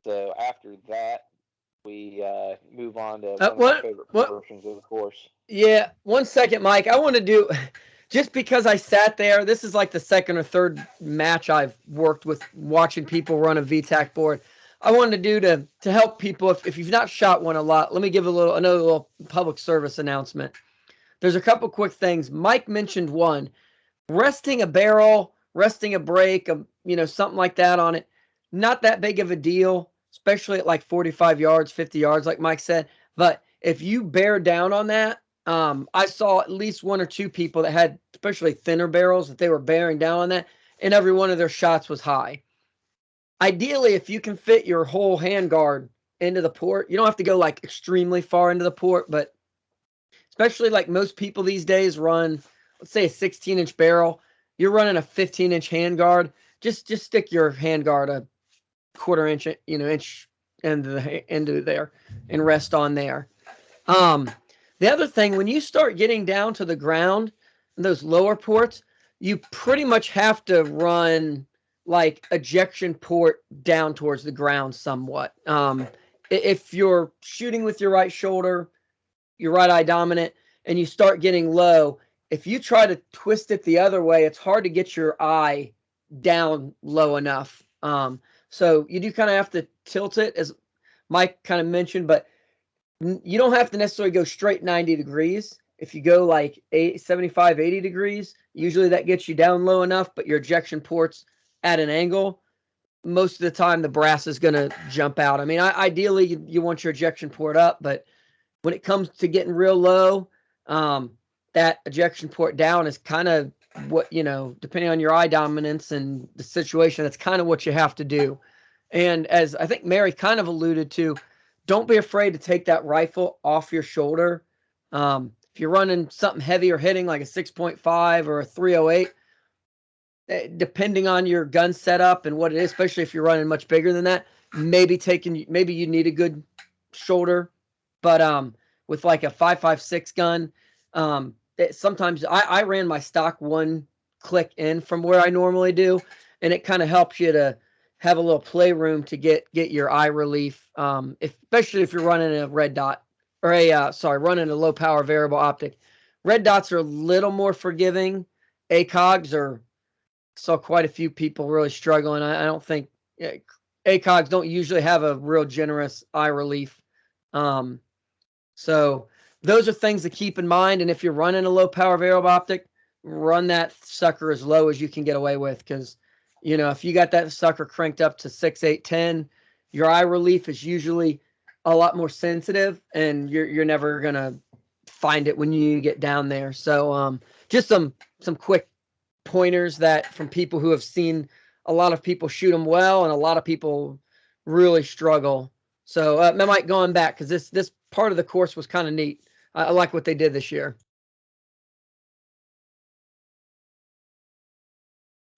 So after that, we move on to one of my favorite portions of the course. Yeah, 1 second, Mike. I want to do, just because I sat there, this is like the second or third match I've worked with watching people run a VTAC board. I wanted to do to help people. If you've not shot one a lot, let me give another little public service announcement. There's a couple quick things. Mike mentioned one, resting a barrel, resting a brake, something like that on it. Not that big of a deal, especially at like 45 yards, 50 yards, like Mike said. But if you bear down on that, I saw at least one or two people that had especially thinner barrels that they were bearing down on that, and every one of their shots was high. Ideally, if you can fit your whole handguard into the port, you don't have to go like extremely far into the port, but especially like most people these days run, let's say a 16-inch barrel, you're running a 15-inch handguard. Just stick your handguard a quarter inch, inch into there and rest on there. The other thing, when you start getting down to the ground, those lower ports, you pretty much have to run like ejection port down towards the ground somewhat. If you're shooting with your right shoulder, your right eye dominant, and you start getting low, if you try to twist it the other way, it's hard to get your eye down low enough. So you do kind of have to tilt it, as Mike kind of mentioned, but you don't have to necessarily go straight 90 degrees. If you go like 75, 80 degrees, usually that gets you down low enough, but your ejection port's at an angle. Most of the time, the brass is going to jump out. I mean, ideally, you want your ejection port up, but when it comes to getting real low, that ejection port down is kind of what, depending on your eye dominance and the situation, that's kind of what you have to do. And as I think Mary kind of alluded to, don't be afraid to take that rifle off your shoulder. If you're running something heavy or hitting like a 6.5 or a 308, depending on your gun setup and what it is, especially if you're running much bigger than that, maybe you need a good shoulder. But with like a 5.56 gun, sometimes I ran my stock one click in from where I normally do, and it kind of helps you to have a little play room to get your eye relief, especially if you're running a red dot or running a low power variable optic. Red dots are a little more forgiving. ACOGs saw quite a few people really struggling. I don't think ACOGs don't usually have a real generous eye relief. So those are things to keep in mind. And if you're running a low power variable optic, run that sucker as low as you can get away with. Because, if you got that sucker cranked up to 6, 8, 10, your eye relief is usually a lot more sensitive, and you're never going to find it when you get down there. So just some quick pointers that from people who have seen a lot of people shoot them well, and a lot of people really struggle. So I might going back, because this part of the course was kind of neat. I like what they did this year.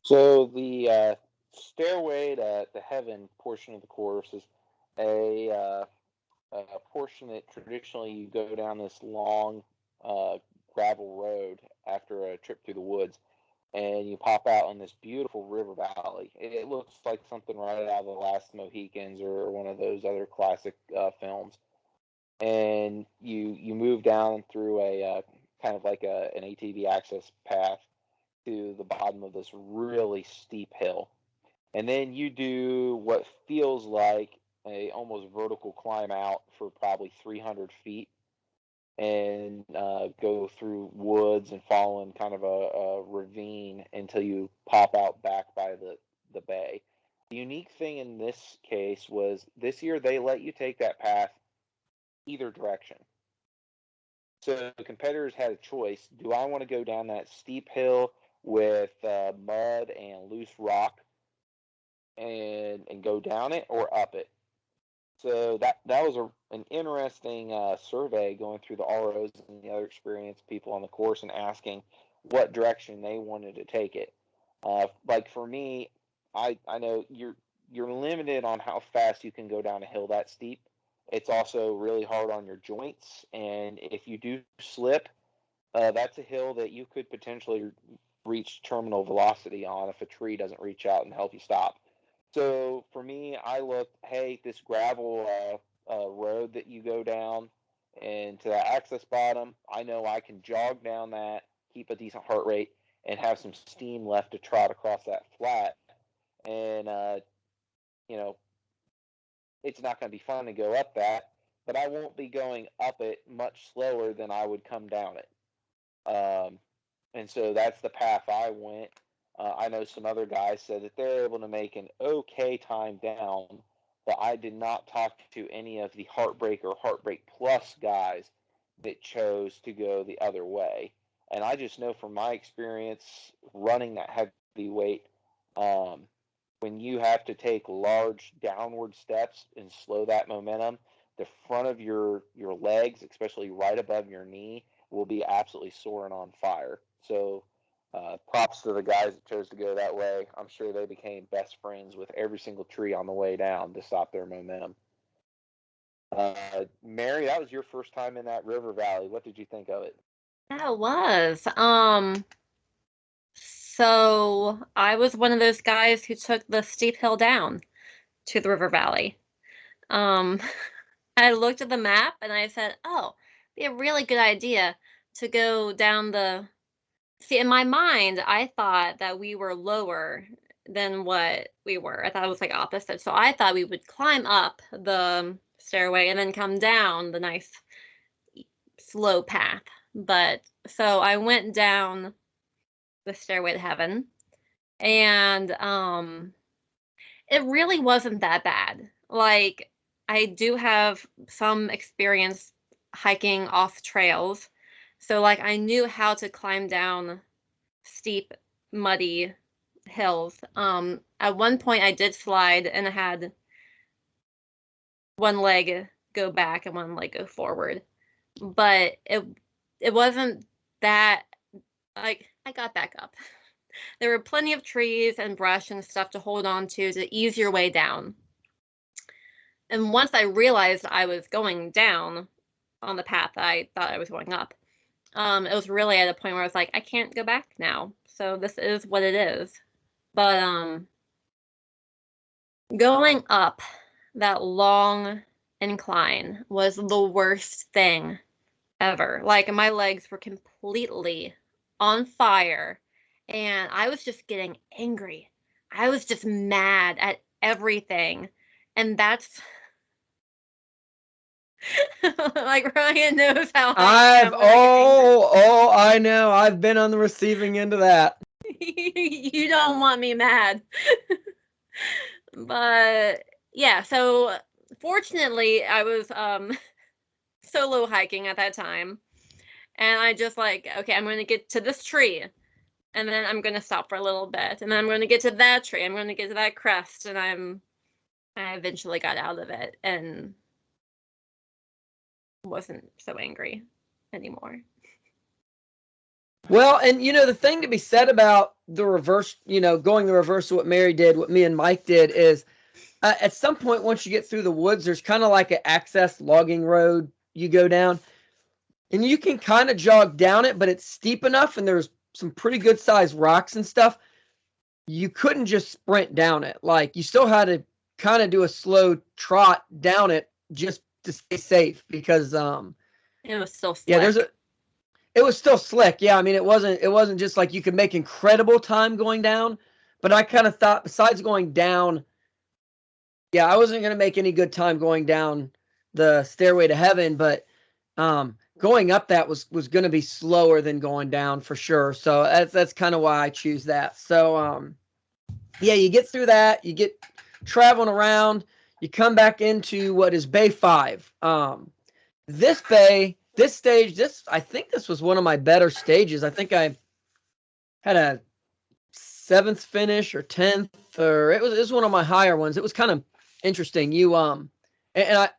So the Stairway to Heaven portion of the course is a portion that traditionally you go down this long gravel road after a trip through the woods, and you pop out on this beautiful river valley. It looks like something right out of The Last Mohicans or one of those other classic films. And you move down through a kind of like an ATV access path to the bottom of this really steep hill. And then you do what feels like a almost vertical climb out for probably 300 feet, and go through woods and fall in kind of a ravine until you pop out back by the bay. The unique thing in this case was this year they let you take that path either direction. So competitors had a choice. Do I want to go down that steep hill with mud and loose rock and go down it, or up it? So that was an interesting survey, going through the ROs and the other experienced people on the course and asking what direction they wanted to take it. Like for me, I know you're limited on how fast you can go down a hill that steep. It's also really hard on your joints, and if you do slip, that's a hill that you could potentially reach terminal velocity on if a tree doesn't reach out and help you stop. So for me, I looked, hey, this gravel road that you go down and to that access bottom, I know I can jog down that, keep a decent heart rate, and have some steam left to trot across that flat. And, you know, it's not going to be fun to go up that, but I won't be going up it much slower than I would come down it. And so that's the path I went. I know some other guys said that they're able to make an okay time down, but I did not talk to any of the Heartbreak or Heartbreak Plus guys that chose to go the other way. And I just know from my experience running that heavy weight, when you have to take large downward steps and slow that momentum, the front of your legs, especially right above your knee, will be absolutely sore and on fire. So props to the guys that chose to go that way. I'm sure they became best friends with every single tree on the way down to stop their momentum. Mary, that was your first time in that river valley. What did you think of it? That was. So I was one of those guys who took the steep hill down to the river valley. I looked at the map and I said, oh, it'd be a really good idea to go down the... See, in my mind, I thought that we were lower than what we were. I thought it was like opposite. So I thought we would climb up the stairway and then come down the nice slow path. But so I went down the stairway to heaven, and it really wasn't that bad. Like, I do have some experience hiking off trails, so like I knew how to climb down steep, muddy hills. At one point I did slide and I had one leg go back and one leg go forward, but it wasn't that, like, I got back up. There were plenty of trees and brush and stuff to hold on to ease your way down. And once I realized I was going down on the path I thought I was going up, it was really at a point where I was like, I can't go back now. So this is what it is. But going up that long incline was the worst thing ever. Like, my legs were completely on fire and I was just getting angry. I was just mad at everything. And that's like, Ryan knows how I am. I know. I've been on the receiving end of that. You don't want me mad. But yeah, so fortunately I was solo hiking at that time, and I just like, okay, I'm going to get to this tree and then I'm going to stop for a little bit, and then I'm going to get to that tree, I'm going to get to that crest, and I eventually got out of it and wasn't so angry anymore. Well, and the thing to be said about the reverse, going the reverse of what Mary did, what me and Mike did, is at some point, once you get through the woods, there's kind of like an access logging road you go down, and you can kind of jog down it, but it's steep enough, and there's some pretty good sized rocks and stuff. You couldn't just sprint down it. Like, you still had to kind of do a slow trot down it just to stay safe, because it was still slick. Yeah, it was still slick. Yeah, I mean, it wasn't just like you could make incredible time going down, but I kind of thought, besides going down, yeah, I wasn't going to make any good time going down the stairway to heaven, but going up that was going to be slower than going down for sure. So that's kind of why I choose that. So yeah, you get through that, you get traveling around, you come back into what is Bay 5. This stage, I think this was one of my better stages. I think I had a 7th finish or 10th, or it was one of my higher ones. It was kind of interesting. And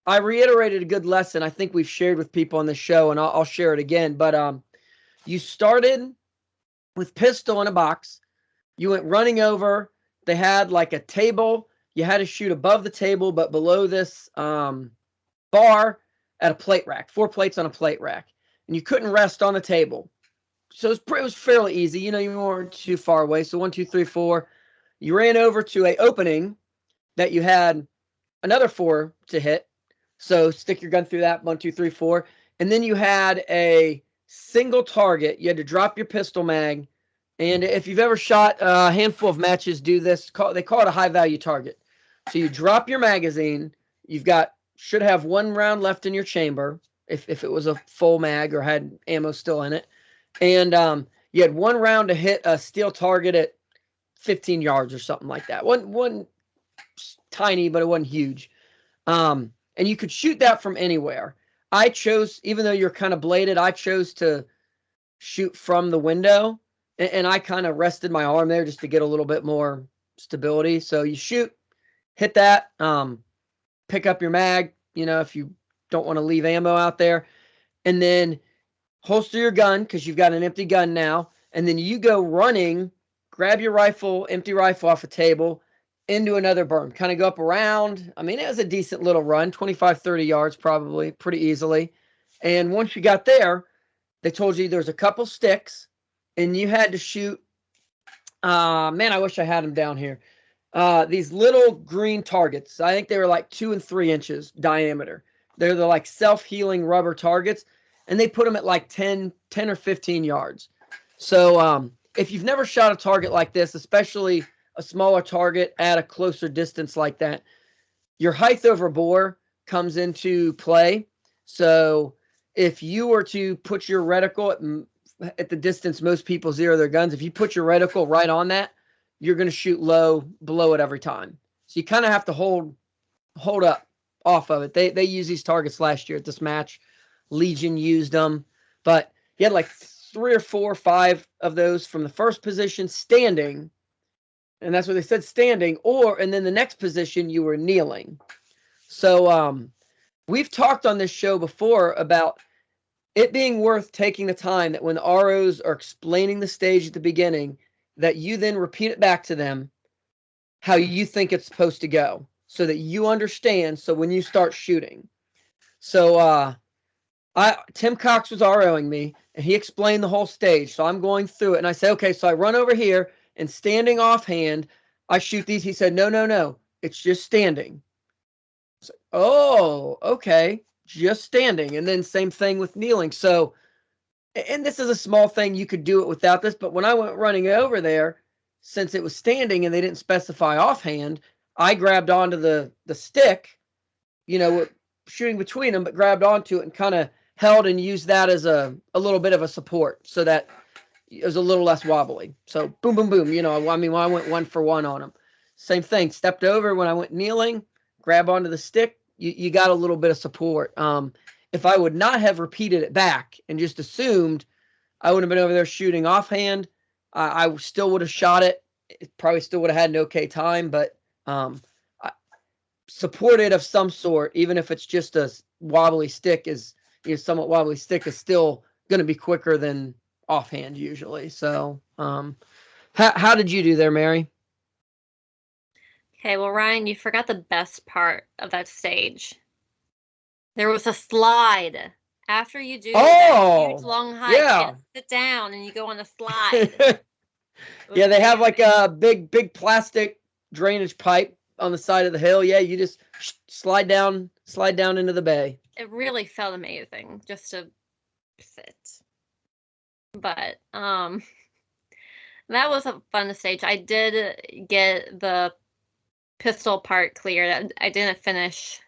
I reiterated a good lesson I think we've shared with people on the show, and I'll share it again. But you started with pistol in a box. You went running over. They had like a table. You had to shoot above the table, but below this bar at a plate rack, 4 plates on a plate rack, and you couldn't rest on the table. So it was fairly easy. You weren't too far away. So 1, 2, 3, 4. You ran over to a opening that you had another 4 to hit. So stick your gun through that, 1, 2, 3, 4. And then you had a single target. You had to drop your pistol mag. And if you've ever shot a handful of matches, do this. They call it a high value target. So you drop your magazine. Should have 1 round left in your chamber if it was a full mag or had ammo still in it. And you had 1 round to hit a steel target at 15 yards or something like that. One tiny, but it wasn't huge. And you could shoot that from anywhere. I chose, even though you're kind of bladed, I chose to shoot from the window, and I kind of rested my arm there just to get a little bit more stability. So you shoot, hit that, pick up your mag, if you don't want to leave ammo out there, and then holster your gun because you've got an empty gun now, and then you go running, grab your rifle, empty rifle off a table, into another berm, kind of go up around. I mean, it was a decent little run, 25, 30 yards probably, pretty easily. And once you got there, they told you there's a couple sticks, and you had to shoot. Man, I wish I had them down here. These little green targets. I think they were like 2 and 3 inches diameter. They're the like self-healing rubber targets, and they put them at like 10 or 15 yards. So if you've never shot a target like this, especially a smaller target at a closer distance like that, your height over bore comes into play. So if you were to put your reticle at the distance most people zero their guns, if you put your reticle right on that, you're going to shoot low below it every time. So you kind of have to hold up off of it. They used these targets last year at this match. Legion used them, but you had like 3 or 4 or 5 of those from the first position standing, and that's what they said, standing, and then the next position you were kneeling. So we've talked on this show before about it being worth taking the time that when the ROs are explaining the stage at the beginning, that you then repeat it back to them how you think it's supposed to go so that you understand. So when you start shooting. So Tim Cox was ROing me, and he explained the whole stage. So I'm going through it, and I say, okay, so I run over here, and standing offhand, I shoot these. He said, no, it's just standing. So, oh, okay, just standing. And then same thing with kneeling. So, and this is a small thing, you could do it without this, but when I went running over there, since it was standing and they didn't specify offhand, I grabbed onto the stick, shooting between them, but grabbed onto it and kind of held and used that as a little bit of a support so that it was a little less wobbly. So boom, boom, boom. I mean, when I went 1 for 1 on them, same thing. Stepped over when I went kneeling, grab onto the stick. You got a little bit of support. If I would not have repeated it back and just assumed I would have been over there shooting offhand, I still would have shot it. It probably still would have had an okay time, but supported of some sort, even if it's just a wobbly stick, somewhat wobbly stick is still going to be quicker than offhand usually. So how did you do there, Mary? Okay, well, Ryan, you forgot the best part of that stage. There was a slide. After you do that huge long hike, yeah, you sit down and you go on a slide. Yeah, they have like a big plastic drainage pipe on the side of the hill. Yeah, you just slide down into the bay. It really felt amazing just to sit. But that was a fun stage. I did get the pistol part cleared. I didn't finish.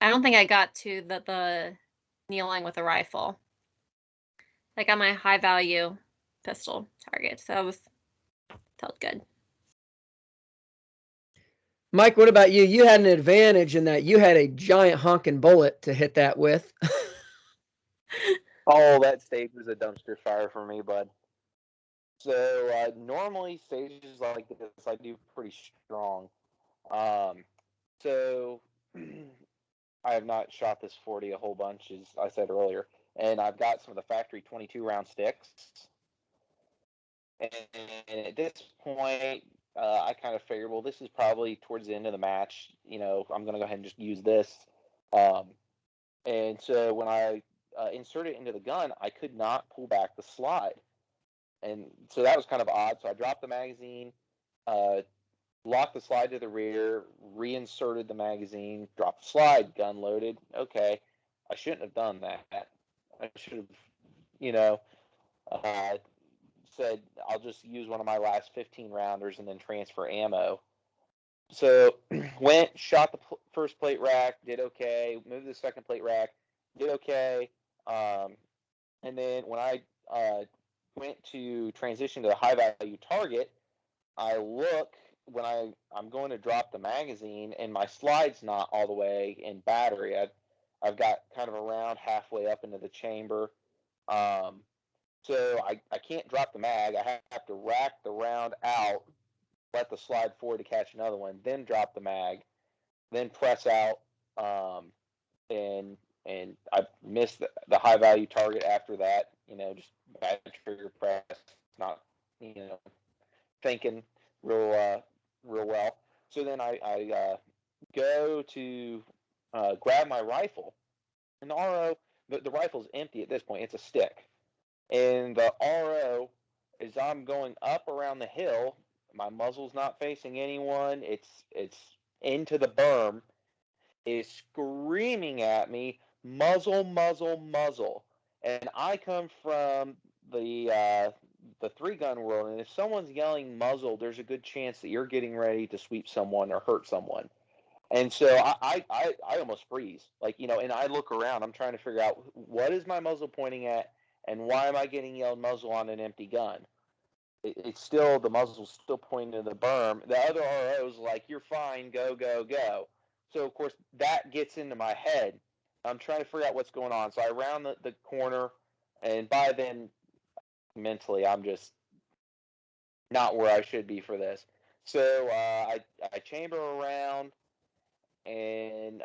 I don't think I got to the kneeling with a rifle. I got my high value pistol target, so it felt good. Mike, what about you? You had an advantage in that you had a giant honking bullet to hit that with. Oh, that stage was a dumpster fire for me, bud. So normally stages like this, I do pretty strong. So I have not shot this 40 a whole bunch, as I said earlier, and I've got some of the factory 22 round sticks. And at this point, I kind of figured, well, this is probably towards the end of the match. I'm going to go ahead and just use this. And so when I inserted it into the gun, I could not pull back the slide. And so that was kind of odd. So I dropped the magazine, locked the slide to the rear, reinserted the magazine, dropped the slide, gun loaded. Okay, I shouldn't have done that. I should have, said I'll just use one of my last 15 rounders and then transfer ammo. So went, shot the first plate rack, did okay. Moved to the second plate rack, did okay. And then when I went to transition to the high value target, I look when I'm going to drop the magazine, and my slide's not all the way in battery. I've got kind of a round halfway up into the chamber. So I can't drop the mag. I have to rack the round out, let the slide forward to catch another one, then drop the mag, then press out, and I missed the high value target after that. Just bad trigger press, not thinking real well. So then I go to grab my rifle, and the RO, the rifle's empty at this point. It's a stick, and the RO, as I'm going up around the hill, my muzzle's not facing anyone. It's into the berm, is screaming at me, muzzle, muzzle, muzzle. And I come from the 3-gun world, and if someone's yelling muzzle, there's a good chance that you're getting ready to sweep someone or hurt someone. And so I almost freeze, and I look around. I'm trying to figure out, what is my muzzle pointing at, and why am I getting yelled muzzle on an empty gun? It's still, the muzzle's still pointing to the berm. The other RO's like, you're fine, go, go, go. So of course that gets into my head. I'm trying to figure out what's going on. So I round the corner, and by then mentally I'm just not where I should be for this. So I chamber around and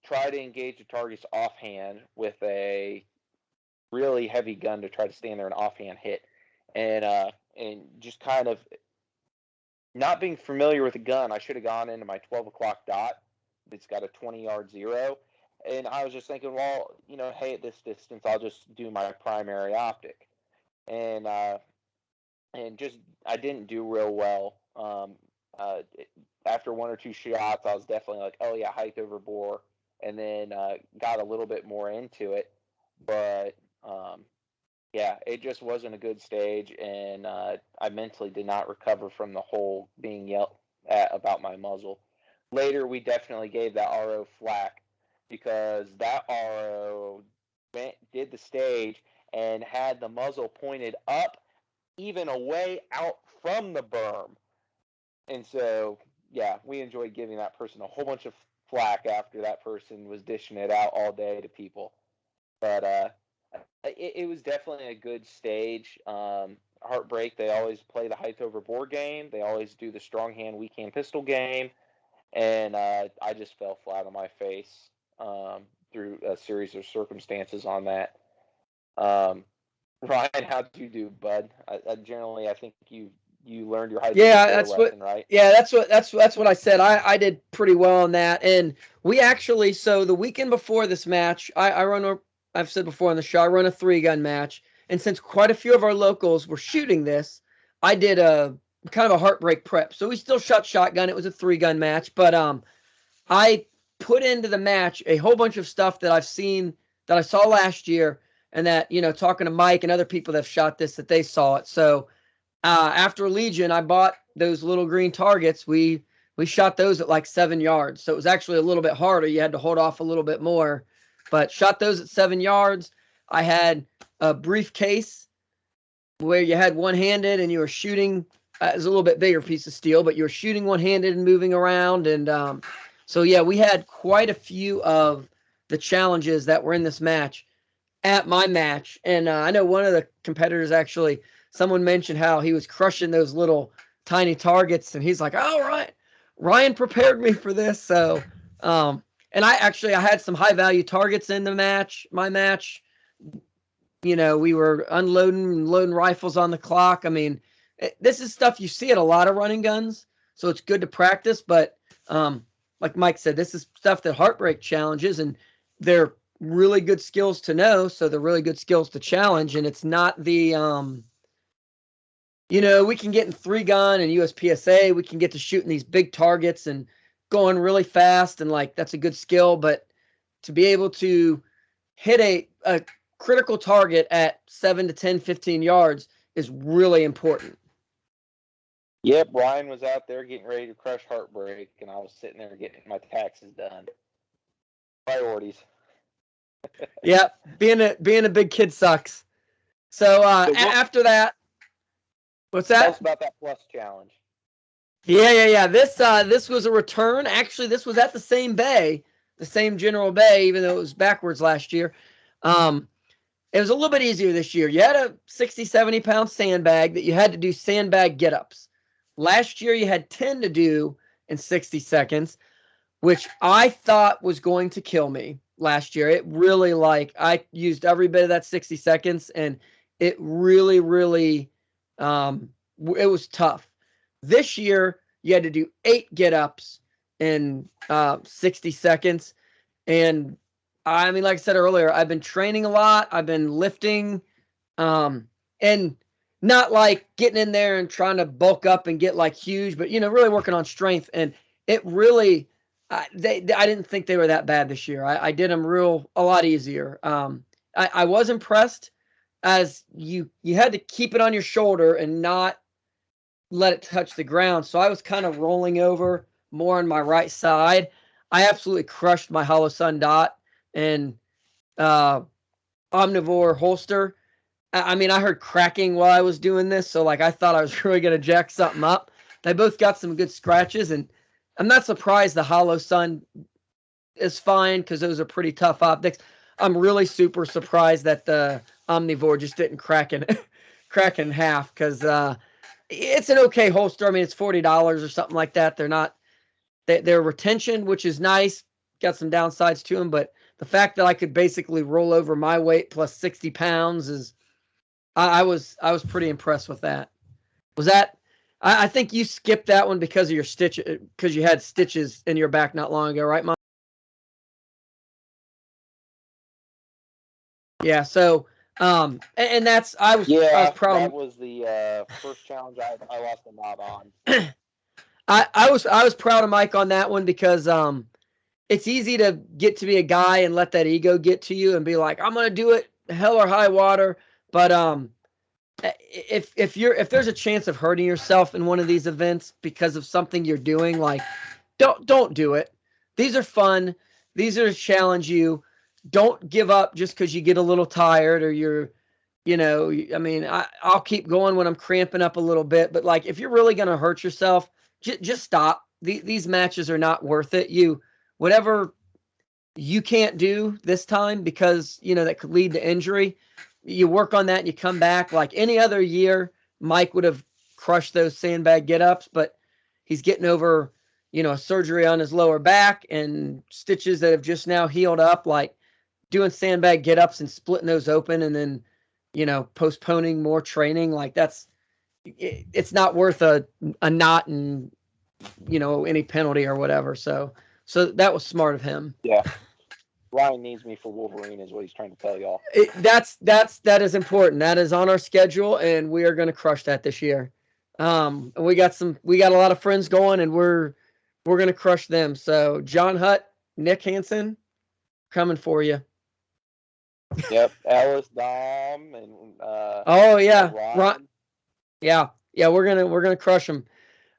try to engage the targets offhand with a really heavy gun to try to stand there and offhand hit. And just kind of not being familiar with the gun, I should have gone into my 12 o'clock dot. It's got a 20-yard zero. And I was just thinking, well, hey, at this distance, I'll just do my primary optic. And just, I didn't do real well. After one or two shots, I was definitely like, oh yeah, height over bore. And then got a little bit more into it. But yeah, it just wasn't a good stage, and I mentally did not recover from the whole being yelled at about my muzzle. Later, we definitely gave that RO flack, because that RO did the stage and had the muzzle pointed up, even away out from the berm. And so, yeah, we enjoyed giving that person a whole bunch of flack after that person was dishing it out all day to people. But it was definitely a good stage. Heartbreak, they always play the height over bore game. They always do the strong hand, weak hand pistol game. And I just fell flat on my face through a series of circumstances on that. Ryan, how'd you do, bud? I think you learned your height over bore lesson, right? Yeah, that's what I said. I did pretty well on that. And we actually, so the weekend before this match, I've said before on the show, I run a 3-gun match. And since quite a few of our locals were shooting this, I did a kind of a heartbreak prep. So we still shot shotgun. It was a 3-gun match, but I put into the match a whole bunch of stuff that I've seen, that I saw last year, and that, talking to Mike and other people that have shot this, that they saw it. So after Legion, I bought those little green targets. We shot those at like 7 yards. So it was actually a little bit harder. You had to hold off a little bit more, but shot those at 7 yards. I had a briefcase where you had one-handed and you were shooting. It was a little bit bigger piece of steel, but you were shooting one-handed and moving around. And so, yeah, we had quite a few of the challenges that were in this match at my match. And I know one of the competitors, actually, someone mentioned how he was crushing those little tiny targets, and he's like, "Oh, right, Ryan prepared me for this." So, and I had some high value targets in my match. We were unloading and loading rifles on the clock. I mean, this is stuff you see at a lot of running guns, so it's good to practice. But like Mike said, this is stuff that Heartbreak challenges, and they're really good skills to know. So they're really good skills to challenge, and it's not the we can get in 3-gun and USPSA. We can get to shooting these big targets and going really fast, and like that's a good skill. But to be able to hit a critical target at 7 to 10, 15 yards is really important. Yep, Ryan was out there getting ready to crush Heartbreak, and I was sitting there getting my taxes done. Priorities. Yep, being a big kid sucks. So after that, what's that? Tell us about that Plush challenge. Yeah. This was a return. Actually, this was at the same bay, the same general bay, even though it was backwards last year. It was a little bit easier this year. You had a 60, 70-pound sandbag that you had to do sandbag get-ups. Last year, you had 10 to do in 60 seconds, which I thought was going to kill me last year. It really, I used every bit of that 60 seconds, and it really, it was tough. This year, you had to do 8 get-ups in 60 seconds, and I mean, like I said earlier, I've been training a lot. I've been lifting, and not like getting in there and trying to bulk up and get like huge, but really working on strength. And it really, I didn't think they were that bad this year. I did them a lot easier. I was impressed, as you had to keep it on your shoulder and not let it touch the ground. So I was kind of rolling over more on my right side. I absolutely crushed my Hollow Sun Dot and Omnivore holster. I mean, I heard cracking while I was doing this, so I thought I was really going to jack something up. They both got some good scratches, and I'm not surprised the Hollow Sun is fine, because those are pretty tough optics. I'm really super surprised that the Omnivore just didn't crack in half, because it's an okay holster. I mean, it's $40 or something like that. They're retention, which is nice. Got some downsides to them, but the fact that I could basically roll over my weight plus 60 pounds is, I was pretty impressed with that. Was that, I think you skipped that one because of your stitch, because you had stitches in your back not long ago, right, Mike? Yeah. So, and that's, I was proud. That was the first challenge I lost a lot on. I was proud of Mike on that one, because it's easy to get to be a guy and let that ego get to you and be like, I'm gonna do it hell or high water. But if there's a chance of hurting yourself in one of these events because of something you're doing, don't do it. These are fun. These are to challenge you. Don't give up just because you get a little tired, or I mean, I'll keep going when I'm cramping up a little bit. But if you're really gonna hurt yourself, just stop. These matches are not worth it. Whatever you can't do this time, because that could lead to injury, you work on that and you come back. Like any other year, Mike would have crushed those sandbag get-ups, but he's getting over a surgery on his lower back and stitches that have just now healed up. Doing sandbag get-ups and splitting those open, and then postponing more training, it's not worth a knot and any penalty or whatever. So that was smart of him. Yeah. Ryan needs me for Wolverine, is what he's trying to tell y'all. That is important. That is on our schedule, and we are going to crush that this year. We got a lot of friends going, and we're going to crush them. So John Hutt, Nick Hansen, coming for you. Yep, Ellis, Dom, and oh yeah, Ron. Yeah, we're gonna crush them.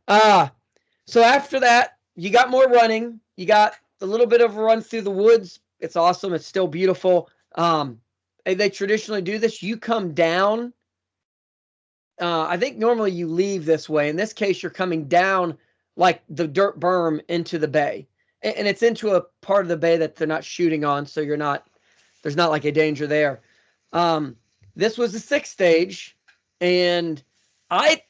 So after that, you got more running. You got a little bit of a run through the woods. It's awesome. It's still beautiful. They traditionally do this. You come down. I think normally you leave this way. In this case, you're coming down like the dirt berm into the bay, and it's into a part of the bay that they're not shooting on, so there's not like a danger there. This was the 6th stage, and I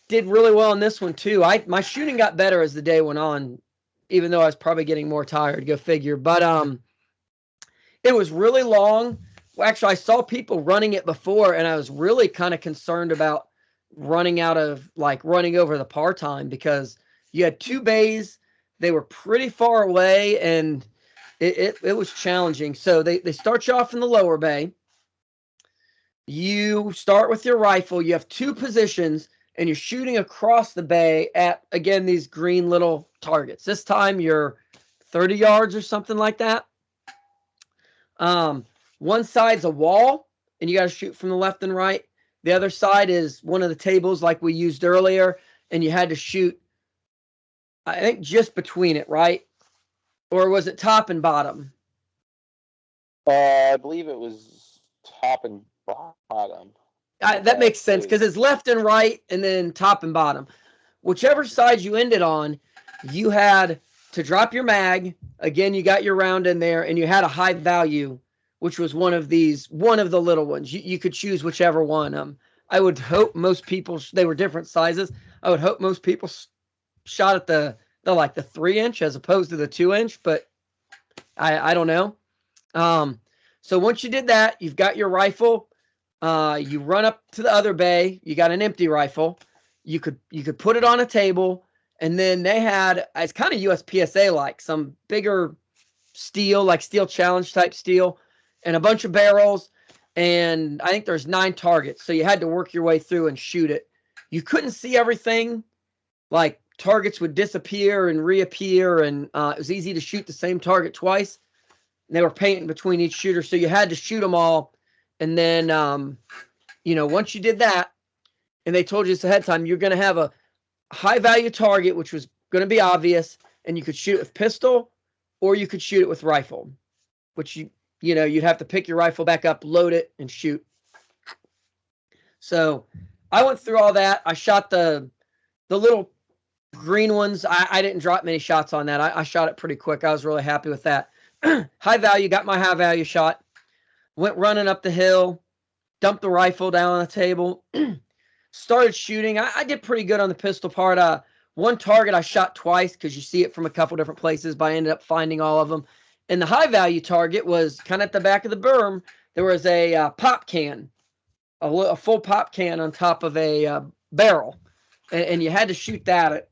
did really well in this one too. My shooting got better as the day went on, even though I was probably getting more tired, go figure. But it was really long. Well, actually, I saw people running it before, and I was really kind of concerned about running over the par time, because you had 2 bays. They were pretty far away, and it was challenging. So they start you off in the lower bay. You start with your rifle. You have 2 positions, and you're shooting across the bay at, again, these green little targets. This time you're 30 yards or something like that. One side's a wall, and you got to shoot from the left and right. The other side is one of the tables like we used earlier. and you had to shoot, I think, just between it, right? Or was it top and bottom? I believe it was top and bottom. That makes sense because it's left and right and then top and bottom. Whichever side you ended on, you had to drop your mag. Again, you got your round in there, and you had a high value, which was one of the little ones. You could choose whichever one. I would hope most people, they were different sizes. I would hope most people shot at the 3-inch as opposed to the 2-inch, but I don't know. So once you did that, you've got your rifle. You run up to the other bay. You got an empty rifle. You could put it on a table, and then they had, it's kind of USPSA like, some bigger steel, like steel challenge type steel, and a bunch of barrels. And I think there's 9 targets, so you had to work your way through and shoot it. You couldn't see everything. Like, targets would disappear and reappear, and it was easy to shoot the same target twice. And they were painting between each shooter, so you had to shoot them all. And then, once you did that, and they told you this ahead of time, you're going to have a high value target, which was going to be obvious, and you could shoot it with pistol, or you could shoot it with rifle, which you'd have to pick your rifle back up, load it, and shoot. So I went through all that. I shot the little green ones. I didn't drop many shots on that. I shot it pretty quick. I was really happy with that. High value, got my high value shot. Went running up the hill, dumped the rifle down on the table, started shooting. I did pretty good on the pistol part. One target I shot twice because you see it from a couple different places, but I ended up finding all of them. And the high value target was kind of at the back of the berm. There was a pop can, a full pop can on top of a barrel. And you had to shoot that at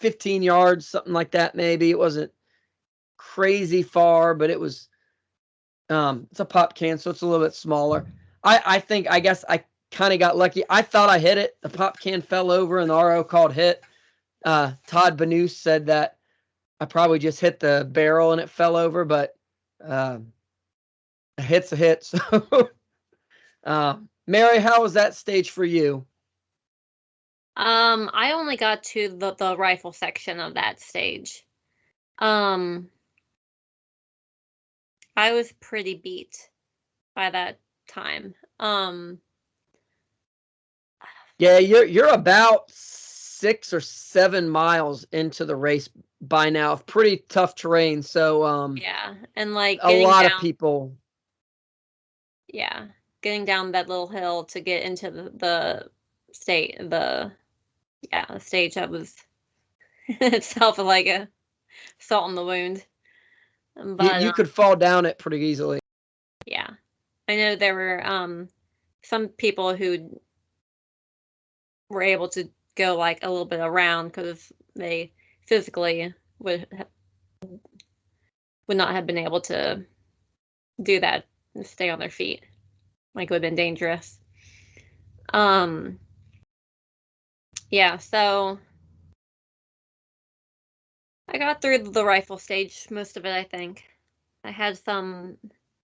15 yards, something like that maybe. It wasn't crazy far, but it was, it's a pop can, so it's a little bit smaller. I guess I kind of got lucky. I thought I hit it. The pop can fell over, and the RO called hit. Todd Banus said that I probably just hit the barrel and it fell over, but a hit's a hit. So, Mary, how was that stage for you? I only got to the rifle section of that stage. I was pretty beat by that time. Yeah, you're about 6 or 7 miles into the race by now. Pretty tough terrain. So yeah, and like a lot of people. Yeah, getting down that little hill to get into the stage that was itself like a salt in the wound. But you could fall down it pretty easily. Yeah, I know there were some people who were able to go like a little bit around because they physically would not have been able to do that and stay on their feet. Like, it would have been dangerous. Yeah, so I got through the rifle stage, most of it, I think. I had some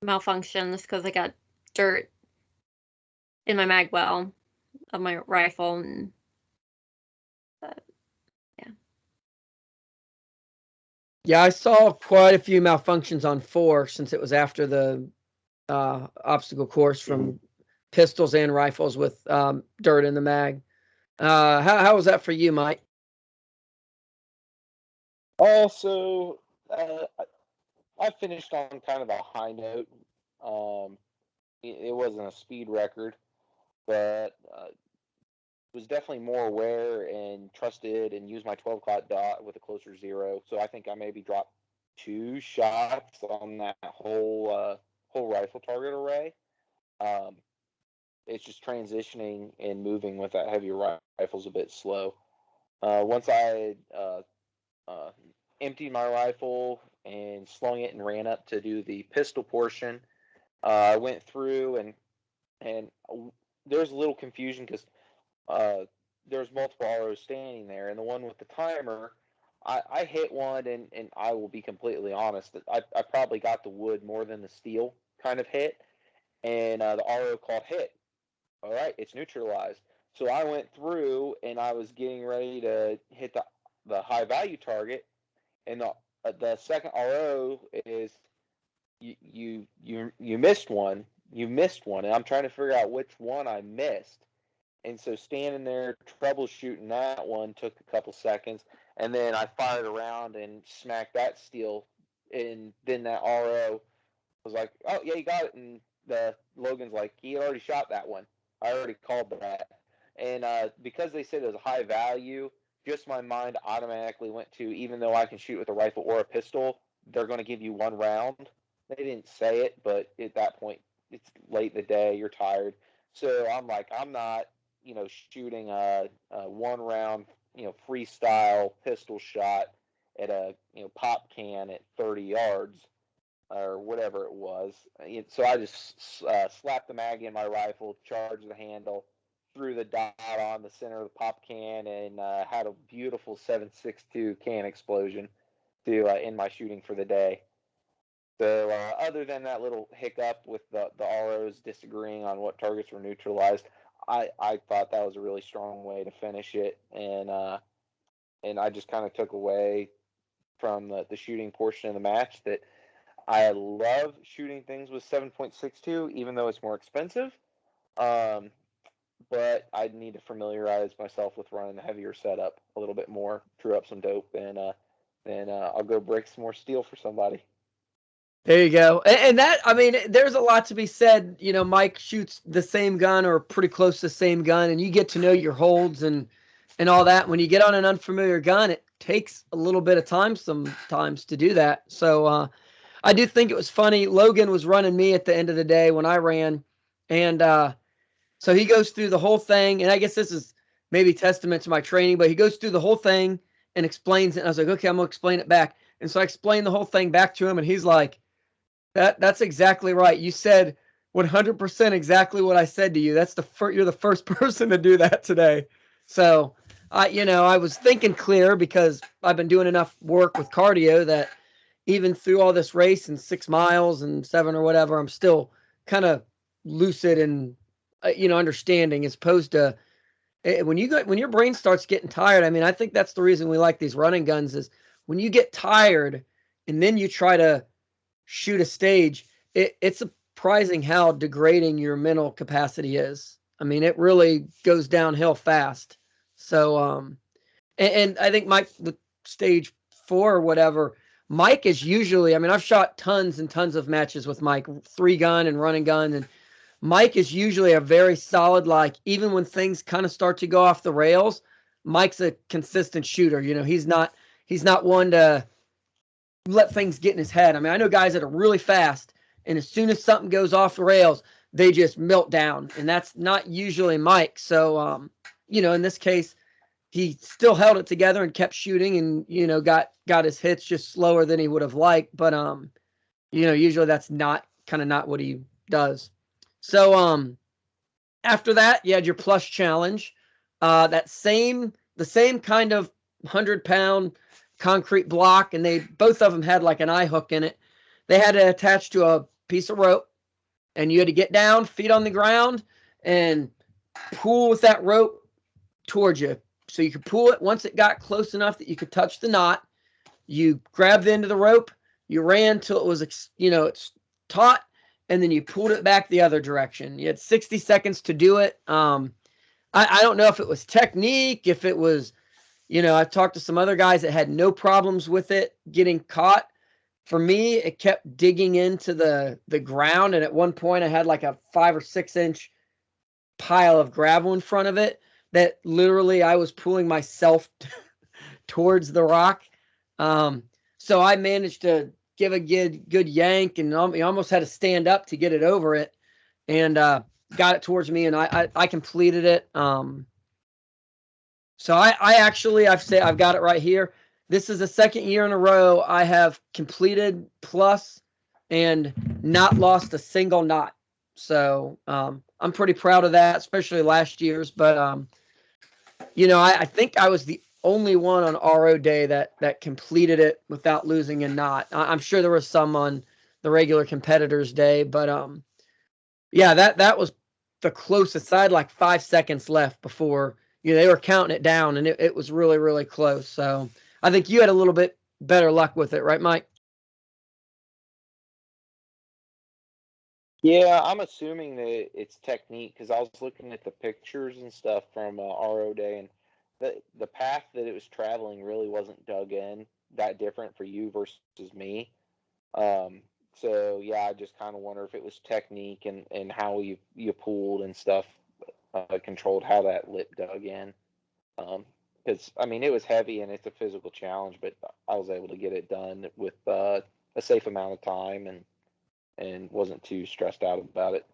malfunctions because I got dirt in my mag well of my rifle, but yeah. Yeah, I saw quite a few malfunctions on 4 since it was after the obstacle course from pistols and rifles with dirt in the mag. How was that for you, Mike? Also, I finished on kind of a high note. It wasn't a speed record, but was definitely more aware and trusted and used my 12 o'clock dot with a closer 0. So I think I maybe dropped 2 shots on that whole rifle target array. It's just transitioning and moving with that heavier rifle's a bit slow. Once I emptied my rifle and slung it and ran up to do the pistol portion, I went through and there's a little confusion because there's multiple ROs standing there, and the one with the timer, I hit one, and I will be completely honest that I probably got the wood more than the steel kind of hit, and the RO called hit. All right, it's neutralized. So I went through and I was getting ready to hit the high value target, and the second RO is you missed one. You missed one, and I'm trying to figure out which one I missed. And so standing there troubleshooting that one took a couple seconds, and then I fired around and smacked that steel, and then that RO was like, "Oh yeah, you got it." And the Logan's like, "He already shot that one. I already called that." And because they said it was high value, just my mind automatically went to, even though I can shoot with a rifle or a pistol, they're going to give you one round. They didn't say it, but at that point, it's late in the day, you're tired. So I'm like, I'm not, shooting a one round, freestyle pistol shot at a, pop can at 30 yards or whatever it was. So I just slapped the mag in my rifle, charged the handle, threw the dot on the center of the pop can, and had a beautiful 7.62 can explosion to end my shooting for the day. So other than that little hiccup with the ROs disagreeing on what targets were neutralized, I thought that was a really strong way to finish it, and I just kind of took away from the shooting portion of the match that I love shooting things with 7.62, even though it's more expensive. But I need to familiarize myself with running a heavier setup a little bit more, true up some dope, and then I'll go break some more steel for somebody. There you go. And that, I mean, there's a lot to be said. Mike shoots the same gun or pretty close to the same gun, and you get to know your holds and all that. When you get on an unfamiliar gun, it takes a little bit of time sometimes to do that. So I do think it was funny. Logan was running me at the end of the day when I ran, and so he goes through the whole thing, and I guess this is maybe testament to my training, but he goes through the whole thing and explains it. And I was like, okay, I'm gonna explain it back. And so I explained the whole thing back to him, and he's like, That's exactly right. You said 100% exactly what I said to you. You're the first person to do that today. So I was thinking clear because I've been doing enough work with cardio that even through all this race and 6 miles and 7 or whatever, I'm still kind of lucid and understanding, as opposed to when your brain starts getting tired. I mean, I think that's the reason we like these running guns, is when you get tired and then you try to shoot a stage, it's surprising how degrading your mental capacity is. I mean, it really goes downhill fast. So and I think Mike, with stage 4 or whatever, Mike is usually, I mean, I've shot tons and tons of matches with Mike, 3-gun and running gun, and Mike is usually a very solid, like, even when things kind of start to go off the rails, Mike's a consistent shooter. He's not one to let things get in his head. I mean, I know guys that are really fast, and as soon as something goes off the rails, they just melt down, and that's not usually Mike. So, in this case, he still held it together and kept shooting, and got his hits just slower than he would have liked. But usually that's not what he does. So after that, you had your Plush challenge. The same kind of 100-pound concrete block, and both of them had like an eye hook in it. They had to attach to a piece of rope, and you had to get down, feet on the ground, and pull with that rope towards you. So you could pull it once it got close enough that you could touch the knot. You grabbed the end of the rope, you ran till it was, it's taut, and then you pulled it back the other direction. You had 60 seconds to do it. I don't know if it was technique, if it was, I've talked to some other guys that had no problems with it getting caught. For me, it kept digging into the ground, and at one point I had like a 5 or 6 inch pile of gravel in front of it that literally I was pulling myself towards the rock. So I managed to give a good yank, and you almost had to stand up to get it over it, and got it towards me, and I completed it. So I've got it right here. This is the second year in a row I have completed Plus and not lost a single knot. So I'm pretty proud of that, especially last year's. But I think I was the only one on RO day that completed it without losing a knot. I'm sure there was some on the regular competitors day, but that was the closest side, like 5 seconds left before, they were counting it down, and it was really, really close. So I think you had a little bit better luck with it, right, Mike? Yeah, I'm assuming that it's technique because I was looking at the pictures and stuff from RO Day, and the path that it was traveling really wasn't dug in that different for you versus me. So yeah, I just kind of wonder if it was technique and how you pulled and stuff controlled how that lip dug in. Because I mean it was heavy and it's a physical challenge, but I was able to get it done with a safe amount of time and wasn't too stressed out about it.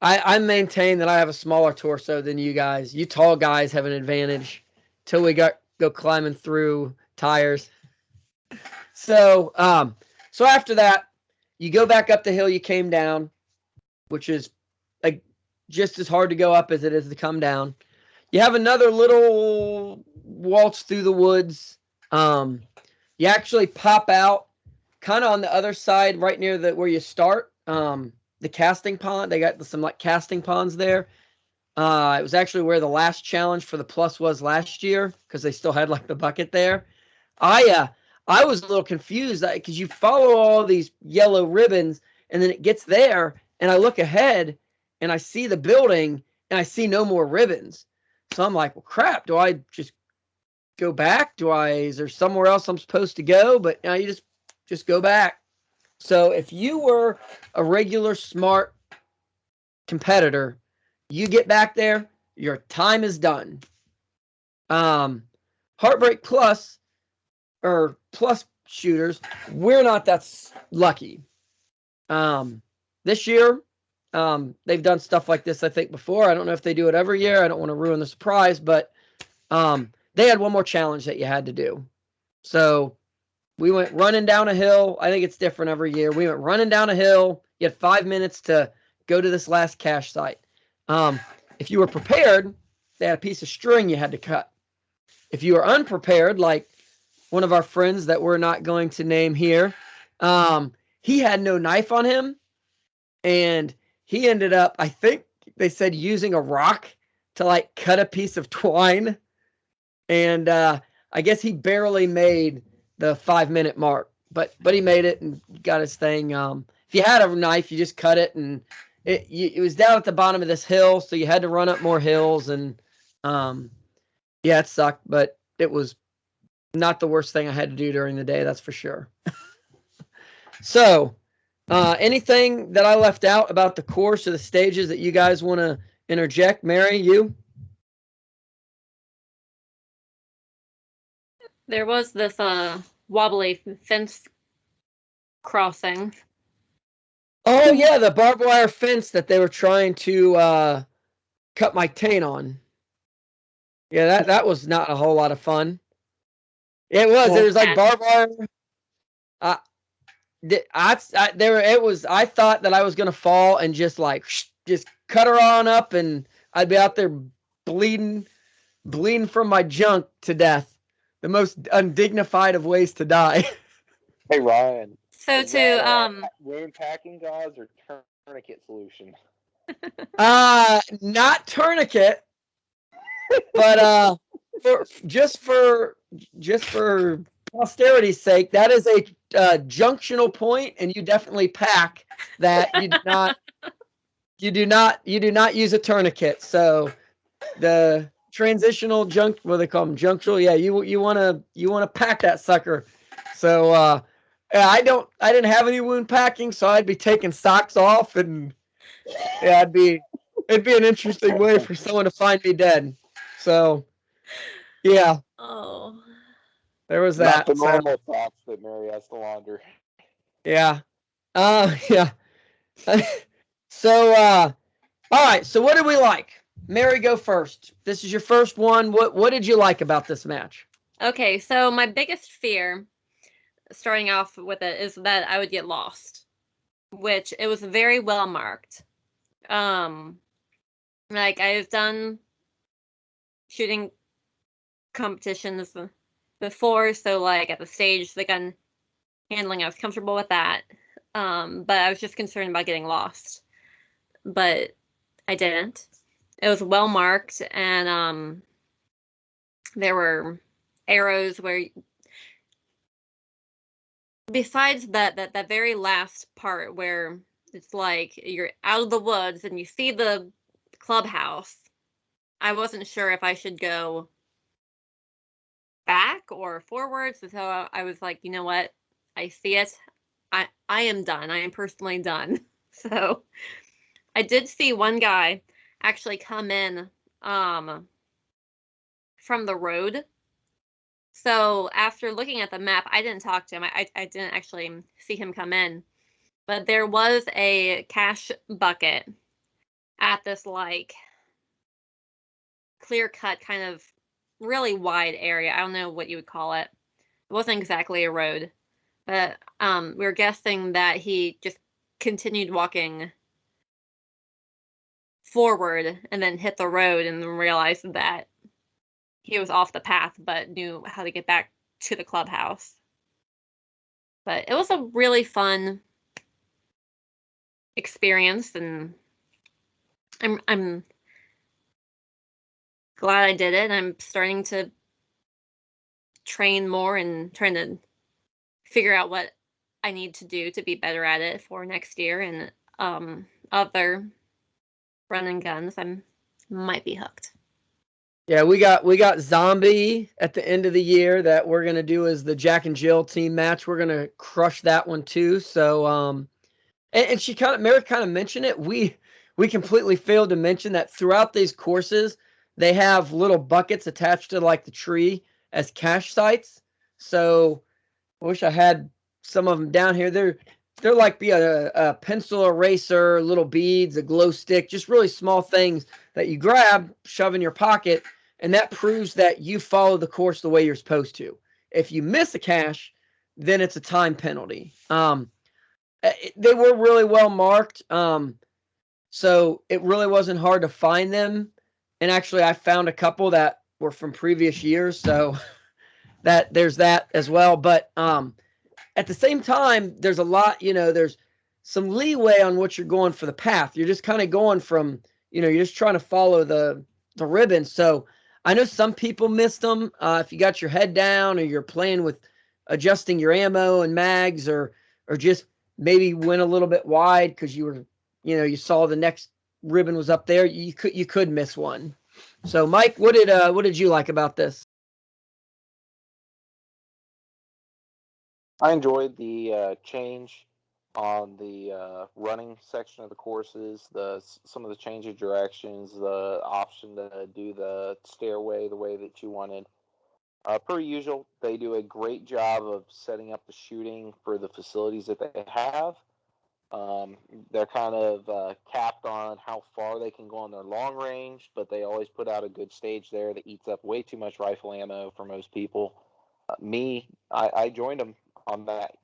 I maintain that I have a smaller torso than you guys. You tall guys have an advantage till we go climbing through tires. So so after that, you go back up the hill you came down, which is like just as hard to go up as it is to come down. You have another little waltz through the woods. You actually pop out kind of on the other side, right near where you start. The casting pond. They got some like casting ponds there. It was actually where the last challenge for the Plus was last year because they still had like the bucket there. I was a little confused because you follow all these yellow ribbons and then it gets there and I look ahead and I see the building and I see no more ribbons. So I'm like, well, crap. Do I just go back? Is there somewhere else I'm supposed to go? But you just go back. So if you were a regular smart competitor, you get back there, your time is done. Heartbreak Plus or Plus shooters, we're not that lucky. This year, they've done stuff like this, I think, before. I don't know if they do it every year. I don't want to ruin the surprise, but they had one more challenge that you had to do. So we went running down a hill. I think it's different every year. We went running down a hill. You had 5 minutes to go to this last cache site. If you were prepared, they had a piece of string you had to cut. If you were unprepared, like one of our friends that we're not going to name here, he had no knife on him, and he ended up, I think they said, using a rock to like cut a piece of twine, and I guess he barely made the 5-minute mark, but he made it and got his thing. If you had a knife, you just cut it, and it was down at the bottom of this hill, so you had to run up more hills, and yeah, it sucked, but it was not the worst thing I had to do during the day, that's for sure. So anything that I left out about the course or the stages that you guys want to interject? Mary, you? There was this wobbly fence crossing. Oh yeah, the barbed wire fence that they were trying to cut my taint on. Yeah, that was not a whole lot of fun. It was. There was like barbed wire. I thought that I was gonna fall and just cut her on up, and I'd be out there bleeding from my junk to death. The most undignified of ways to die. Hey Ryan. So wound packing gauze or tourniquet solution? Not tourniquet, but just for posterity's sake, that is a junctional point, and you definitely pack that. You do not use a tourniquet. So the transitional what do they call them? Junctional. Yeah, you want to pack that sucker. So I didn't have any wound packing, so I'd be taking socks off, and yeah, it'd be an interesting way for someone to find me dead. So yeah. Oh. There was that. Not the normal socks that Mary has to launder. Yeah. Yeah. So all right, so what did we like? Mary, go first. This is your first one. What did you like about this match? Okay, so my biggest fear starting off with it is that I would get lost, which it was very well marked. Like I've done shooting competitions before, so like at the stage, the gun handling, I was comfortable with that. But I was just concerned about getting lost. But I didn't. It was well marked, and there were arrows where, besides that very last part where it's like you're out of the woods and you see the clubhouse, I wasn't sure if I should go back or forwards. So I was like, you know what? I see it. I am done. I am personally done. So I did see one guy actually come in from the road. So after looking at the map, I didn't talk to him. I didn't actually see him come in. But there was a cash bucket at this like clear cut kind of really wide area. I don't know what you would call it. It wasn't exactly a road, but we were guessing that he just continued walking forward and then hit the road and realized that he was off the path but knew how to get back to the clubhouse. But it was a really fun experience, and I'm glad I did it. I'm starting to train more and trying to figure out what I need to do to be better at it for next year, and other run and guns. I might be hooked. Yeah, we got Zombie at the end of the year that we're gonna do as the Jack and Jill team match. We're gonna crush that one too. So and she Mary kind of mentioned it. We completely failed to mention that throughout these courses they have little buckets attached to like the tree as cache sites. So I wish I had some of them down here. They're like a pencil eraser, little beads, a glow stick, just really small things that you grab, shove in your pocket, and that proves that you follow the course the way you're supposed to. If you miss a cache, then it's a time penalty. They were really well marked, so it really wasn't hard to find them. And actually, I found a couple that were from previous years, so that there's that as well. But at the same time, there's a lot, there's some leeway on what you're going for the path. You're just kind of going from, you're just trying to follow the ribbon. So I know some people missed them. If you got your head down or you're playing with adjusting your ammo and mags, or just maybe went a little bit wide because you were, you saw the next ribbon was up there, you could miss one. So Mike, what did you like about this? I enjoyed the change on the running section of the courses, some of the change of directions, the option to do the stairway the way that you wanted. Per usual, they do a great job of setting up the shooting for the facilities that they have. They're kind of capped on how far they can go on their long range, but they always put out a good stage there that eats up way too much rifle ammo for most people. I joined them on that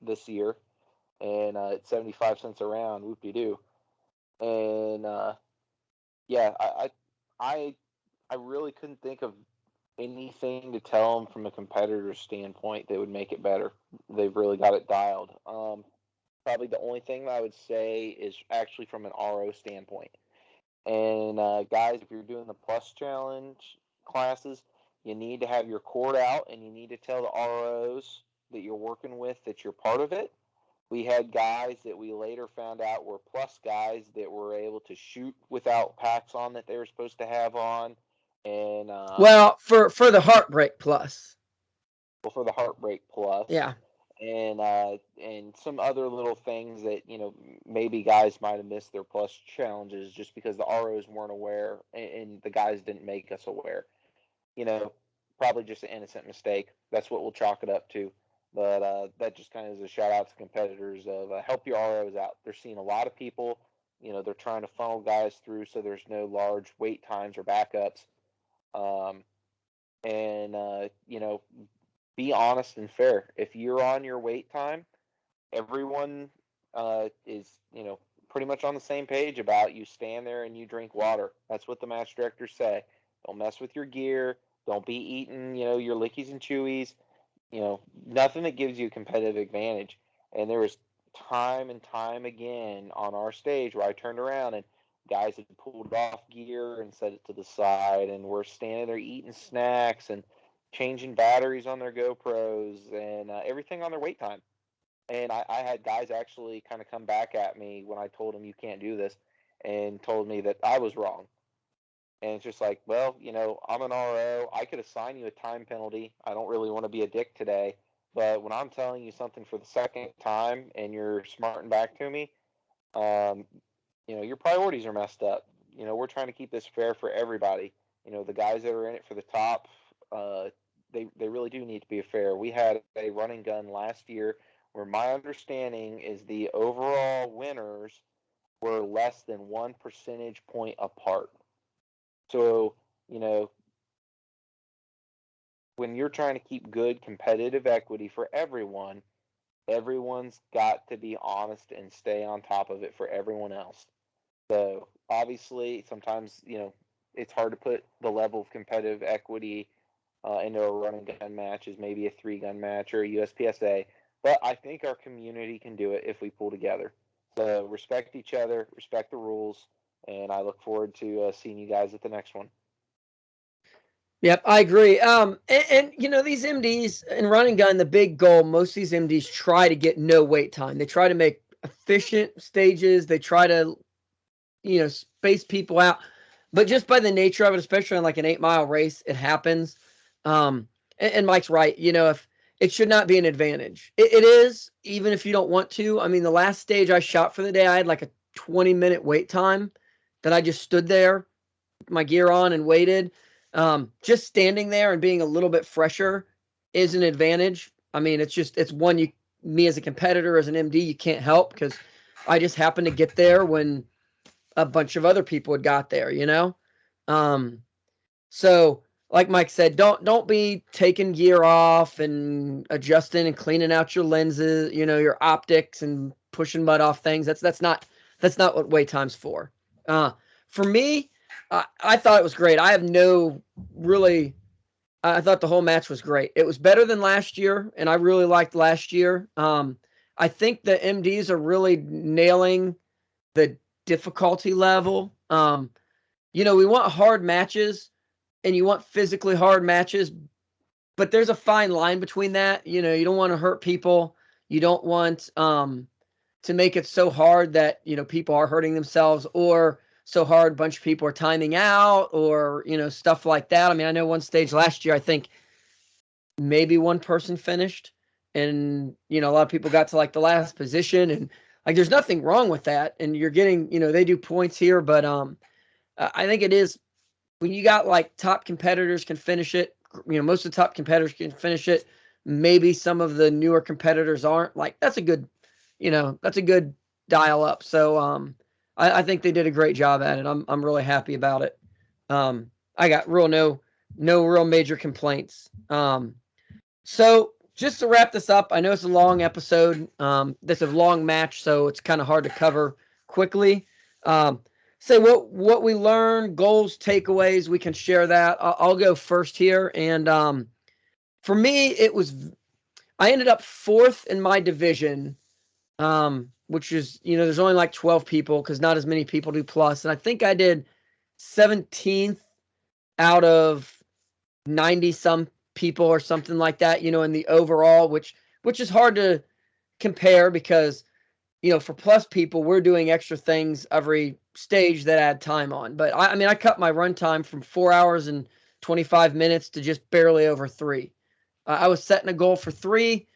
this year, and it's 75 cents a round, whoop-de-doo. And yeah, I really couldn't think of anything to tell them from a competitor standpoint that would make it better. They've really got it dialed. Probably the only thing that I would say is actually from an RO standpoint. And guys, if you're doing the Plush Challenge classes, you need to have your cord out, and you need to tell the ROs that you're working with that you're part of it. We had guys that we later found out were Plus guys that were able to shoot without packs on that they were supposed to have on. And Well, for the Heartbreak Plus. Well, for the Heartbreak Plus. Yeah. And some other little things that maybe guys might have missed their Plus challenges just because the ROs weren't aware, and the guys didn't make us aware. Probably just an innocent mistake. That's what we'll chalk it up to. But that just kind of is a shout out to competitors of help your ROs out. They're seeing a lot of people. They're trying to funnel guys through so there's no large wait times or backups. Be honest and fair. If you're on your wait time, everyone is, pretty much on the same page about you stand there and you drink water. That's what the match directors say. Don't mess with your gear. Don't be eating, your lickies and chewies. Nothing that gives you a competitive advantage. And there was time and time again on our stage where I turned around and guys had pulled off gear and set it to the side, and we're standing there eating snacks and changing batteries on their GoPros and everything on their wait time. And I had guys actually kind of come back at me when I told them you can't do this, and told me that I was wrong. And it's just like, well, I'm an RO. I could assign you a time penalty. I don't really want to be a dick today. But when I'm telling you something for the second time and you're smarting back to me, your priorities are messed up. We're trying to keep this fair for everybody. The guys that are in it for the top, they really do need to be fair. We had a run and gun last year where my understanding is the overall winners were less than 1 percentage point apart. So, when you're trying to keep good competitive equity for everyone, everyone's got to be honest and stay on top of it for everyone else. So, obviously, sometimes, it's hard to put the level of competitive equity into a run and gun match as maybe a 3-gun match or a USPSA. But I think our community can do it if we pull together. So, respect each other, respect the rules. And I look forward to seeing you guys at the next one. Yep, I agree. And these MDs in run and gun, the big goal, most of these MDs try to get no wait time. They try to make efficient stages. They try to, space people out. But just by the nature of it, especially in like an 8-mile race, it happens. And Mike's right. If it should not be an advantage. It is, even if you don't want to. I mean, the last stage I shot for the day, I had like a 20-minute wait time that I just stood there, my gear on, and waited. Just standing there and being a little bit fresher is an advantage. I mean, it's one me as a competitor, as an MD, you can't help, because I just happened to get there when a bunch of other people had got there, So like Mike said, don't be taking gear off and adjusting and cleaning out your lenses, your optics, and pushing mud off things. That's not what wait time's for. For me, I thought it was great. I thought the whole match was great. It was better than last year, and I really liked last year. I think the MDs are really nailing the difficulty level. We want hard matches, and you want physically hard matches, but there's a fine line between that. You don't want to hurt people. You don't want to make it so hard that, people are hurting themselves, or so hard a bunch of people are timing out, or, stuff like that. I mean, I know one stage last year, I think maybe one person finished, and, a lot of people got to like the last position, and like, there's nothing wrong with that. And you're getting, they do points here, but I think it is, when you got like top competitors can finish it, most of the top competitors can finish it. Maybe some of the newer competitors aren't. Like, that's a good dial up. So I think they did a great job at it. I'm really happy about it. I got no real major complaints. So just to wrap this up, I know it's a long episode. This is a long match, so it's kind of hard to cover quickly. Say what we learned, goals, takeaways. We can share that. I'll go first here. And for me, I ended up 4th in my division, which is, there's only like 12 people, because not as many people do plus. And I think I did 17th out of 90 some people or something like that, in the overall, which is hard to compare, because for plus people, we're doing extra things every stage that add time on. But I cut my run time from 4 hours and 25 minutes to just barely over 3. I was setting a goal for 3.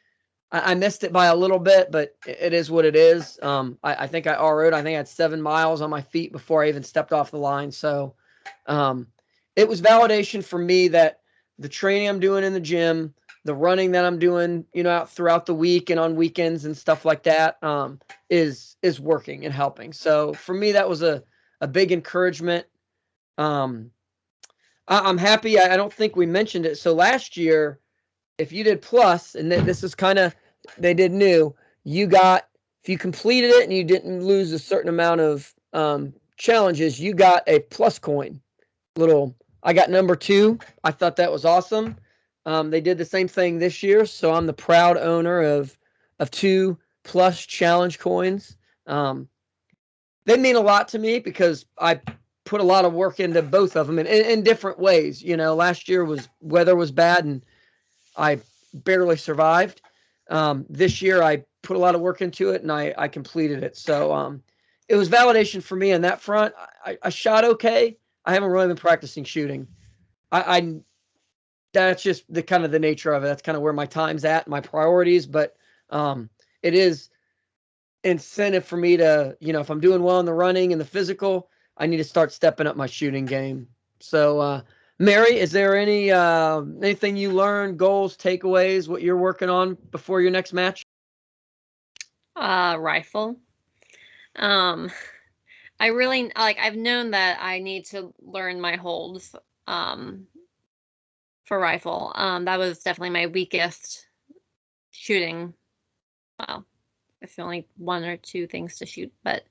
I missed it by a little bit, but it is what it is. I think I RO'd. I think I had 7 miles on my feet before I even stepped off the line. So it was validation for me that the training I'm doing in the gym, the running that I'm doing, out throughout the week and on weekends and stuff like that, is working and helping. So for me, that was a big encouragement. I'm happy. I don't think we mentioned it. So last year, if you did plus, and this is kind of, they did new, if you completed it and you didn't lose a certain amount of challenges, you got a plus coin. I got number 2. I thought that was awesome. They did the same thing this year, so I'm the proud owner of 2 plus challenge coins. they mean a lot to me because I put a lot of work into both of them in different ways. You know, last year weather was bad and I barely survived. This year I put a lot of work into it and I completed it. So it was validation for me on that front. I shot okay. I haven't really been practicing shooting. I that's just the kind of the nature of it. That's kind of where my time's at, my priorities. But it is incentive for me to, you know, if I'm doing well in the running and the physical, I need to start stepping up my shooting game. So, Mary, is there anything you learned, goals, takeaways, what you're working on before your next match? Rifle. Um, I really like. I've known that I need to learn my holds. For rifle. That was definitely my weakest shooting. Well, it's only one or two things to shoot, but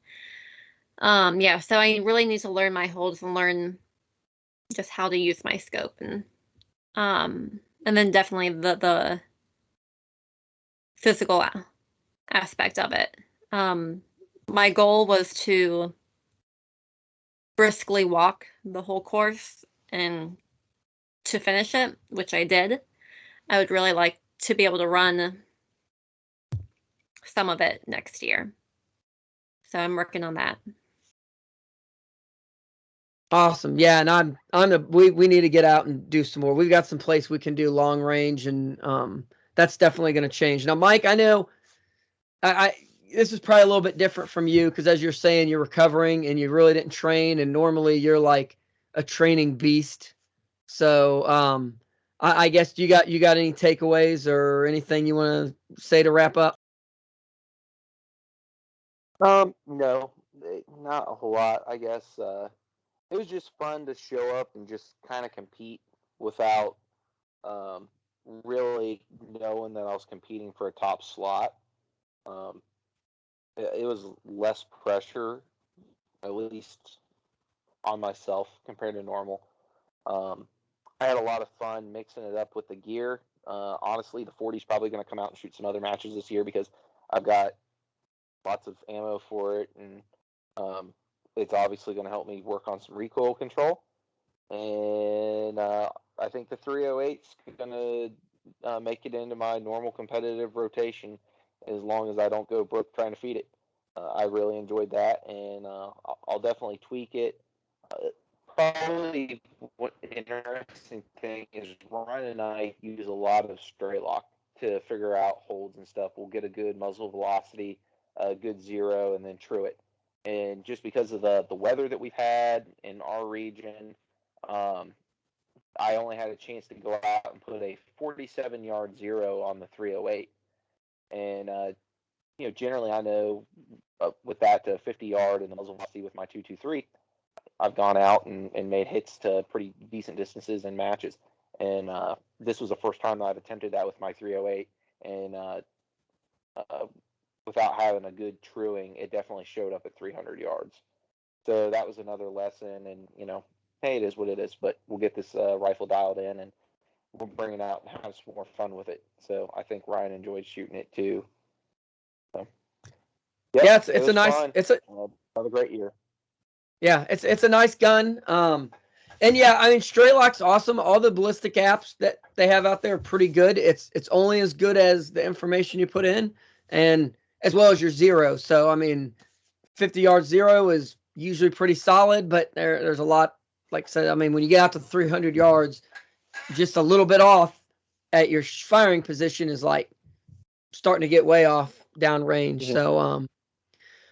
yeah. So I really need to learn my holds and learn just how to use my scope and then definitely the physical aspect of it. My goal was to briskly walk the whole course and to finish it, which I did. I would really like to be able to run some of it next year. So I'm working on that. Awesome. Yeah, and we need to get out and do some more. We've got some place we can do long range, and that's definitely going to change. Now, Mike, I know I this is probably a little bit different from you because as you're saying, you're recovering and you really didn't train, and normally you're like a training beast. So I guess you got any takeaways or anything you want to say to wrap up? No, not a whole lot. I guess it was just fun to show up and just kind of compete without um, really knowing that I was competing for a top slot. Um, it was less pressure, at least on myself compared to normal. Um, I had a lot of fun mixing it up with the gear. Honestly, the 40 is probably going to come out and shoot some other matches this year because I've got lots of ammo for it, and it's obviously going to help me work on some recoil control. And I think the 308 is going to make it into my normal competitive rotation as long as I don't go broke trying to feed it. I really enjoyed that, and I'll definitely tweak it. Probably what interesting thing is Ryan and I use a lot of stray lock to figure out holds and stuff. We'll get a good muzzle velocity, a good zero, and then true it. And just because of the weather that we've had in our region, I only had a chance to go out and put a 47-yard zero on the 308. And generally I know with that to 50-yard and the muzzle velocity with my 223, I've gone out and made hits to pretty decent distances in matches. And this was the first time that I've attempted that with my 308. And without having a good truing, it definitely showed up at 300 yards. So that was another lesson. And, hey, it is what it is. But we'll get this rifle dialed in and we'll bring it out and have some more fun with it. So I think Ryan enjoyed shooting it too. So, yeah, it's a nice, fun. Another great year. Yeah, it's a nice gun. And yeah, I mean, Straylock's awesome. All the ballistic apps that they have out there are pretty good. It's only as good as the information you put in, and as well as your zero. So I mean, 50-yard zero is usually pretty solid, but there's a lot. Like I said, I mean, when you get out to 300 yards, just a little bit off at your firing position is like starting to get way off downrange. Yeah.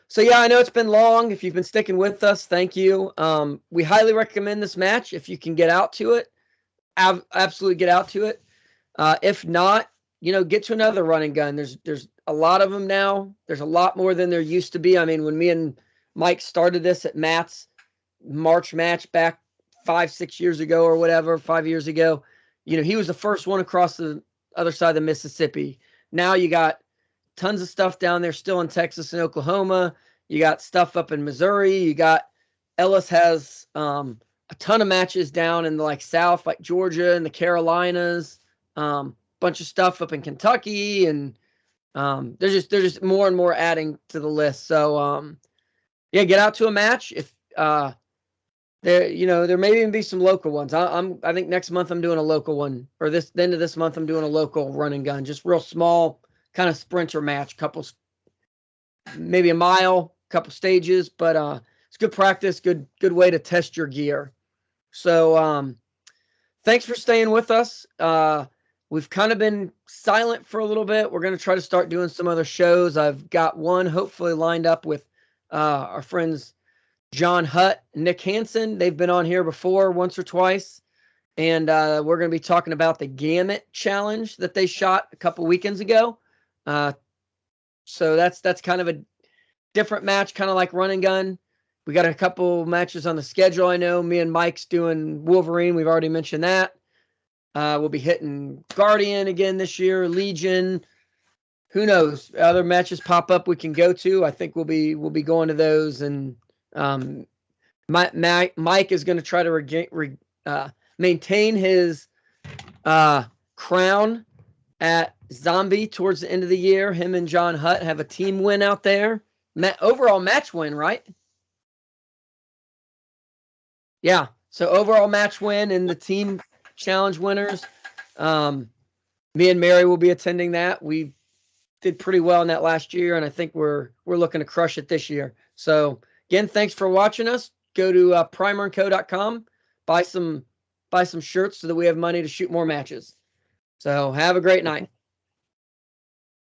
So yeah, I know it's been long. If you've been sticking with us, thank you. We highly recommend this match if you can get out to it. Absolutely get out to it. If not, get to another run and gun. There's a lot of them now. There's a lot more than there used to be. I mean, when me and Mike started this at Matt's March match back 5-6 years ago or whatever, 5 years ago, he was the first one across the other side of the Mississippi. Now you got tons of stuff down there still in Texas and Oklahoma. You got stuff up in Missouri. You got Ellis has a ton of matches down in the South, like Georgia and the Carolinas. Bunch of stuff up in Kentucky, and they're just more and more adding to the list. So yeah, get out to a match. If there may even be some local ones. I think next month I'm doing a local one, or the end of this month I'm doing a local run and gun, just real small kind of sprinter match, maybe a mile, couple stages, but it's good practice, good way to test your gear. So thanks for staying with us. We've kind of been silent for a little bit. We're going to try to start doing some other shows. I've got one hopefully lined up with our friends John Hutt, Nick Hansen. They've been on here before once or twice. And we're going to be talking about the Gamut Challenge that they shot a couple weekends ago. So that's kind of a different match, kind of like run and gun. We got a couple matches on the schedule. I know me and Mike's doing Wolverine. We've already mentioned that. We'll be hitting Guardian again this year, Legion. Who knows? Other matches pop up we can go to. I think we'll be going to those. And Mike is going to try to maintain his crown at Zombie towards the end of the year. Him and John Hutt have a team win out there. Overall match win, right? Yeah. So overall match win and the team challenge winners. Me and Mary will be attending that. We did pretty well in that last year, and I think we're looking to crush it this year. So again, thanks for watching us. Go to primerandco.com, buy some shirts so that we have money to shoot more matches. So have a great night.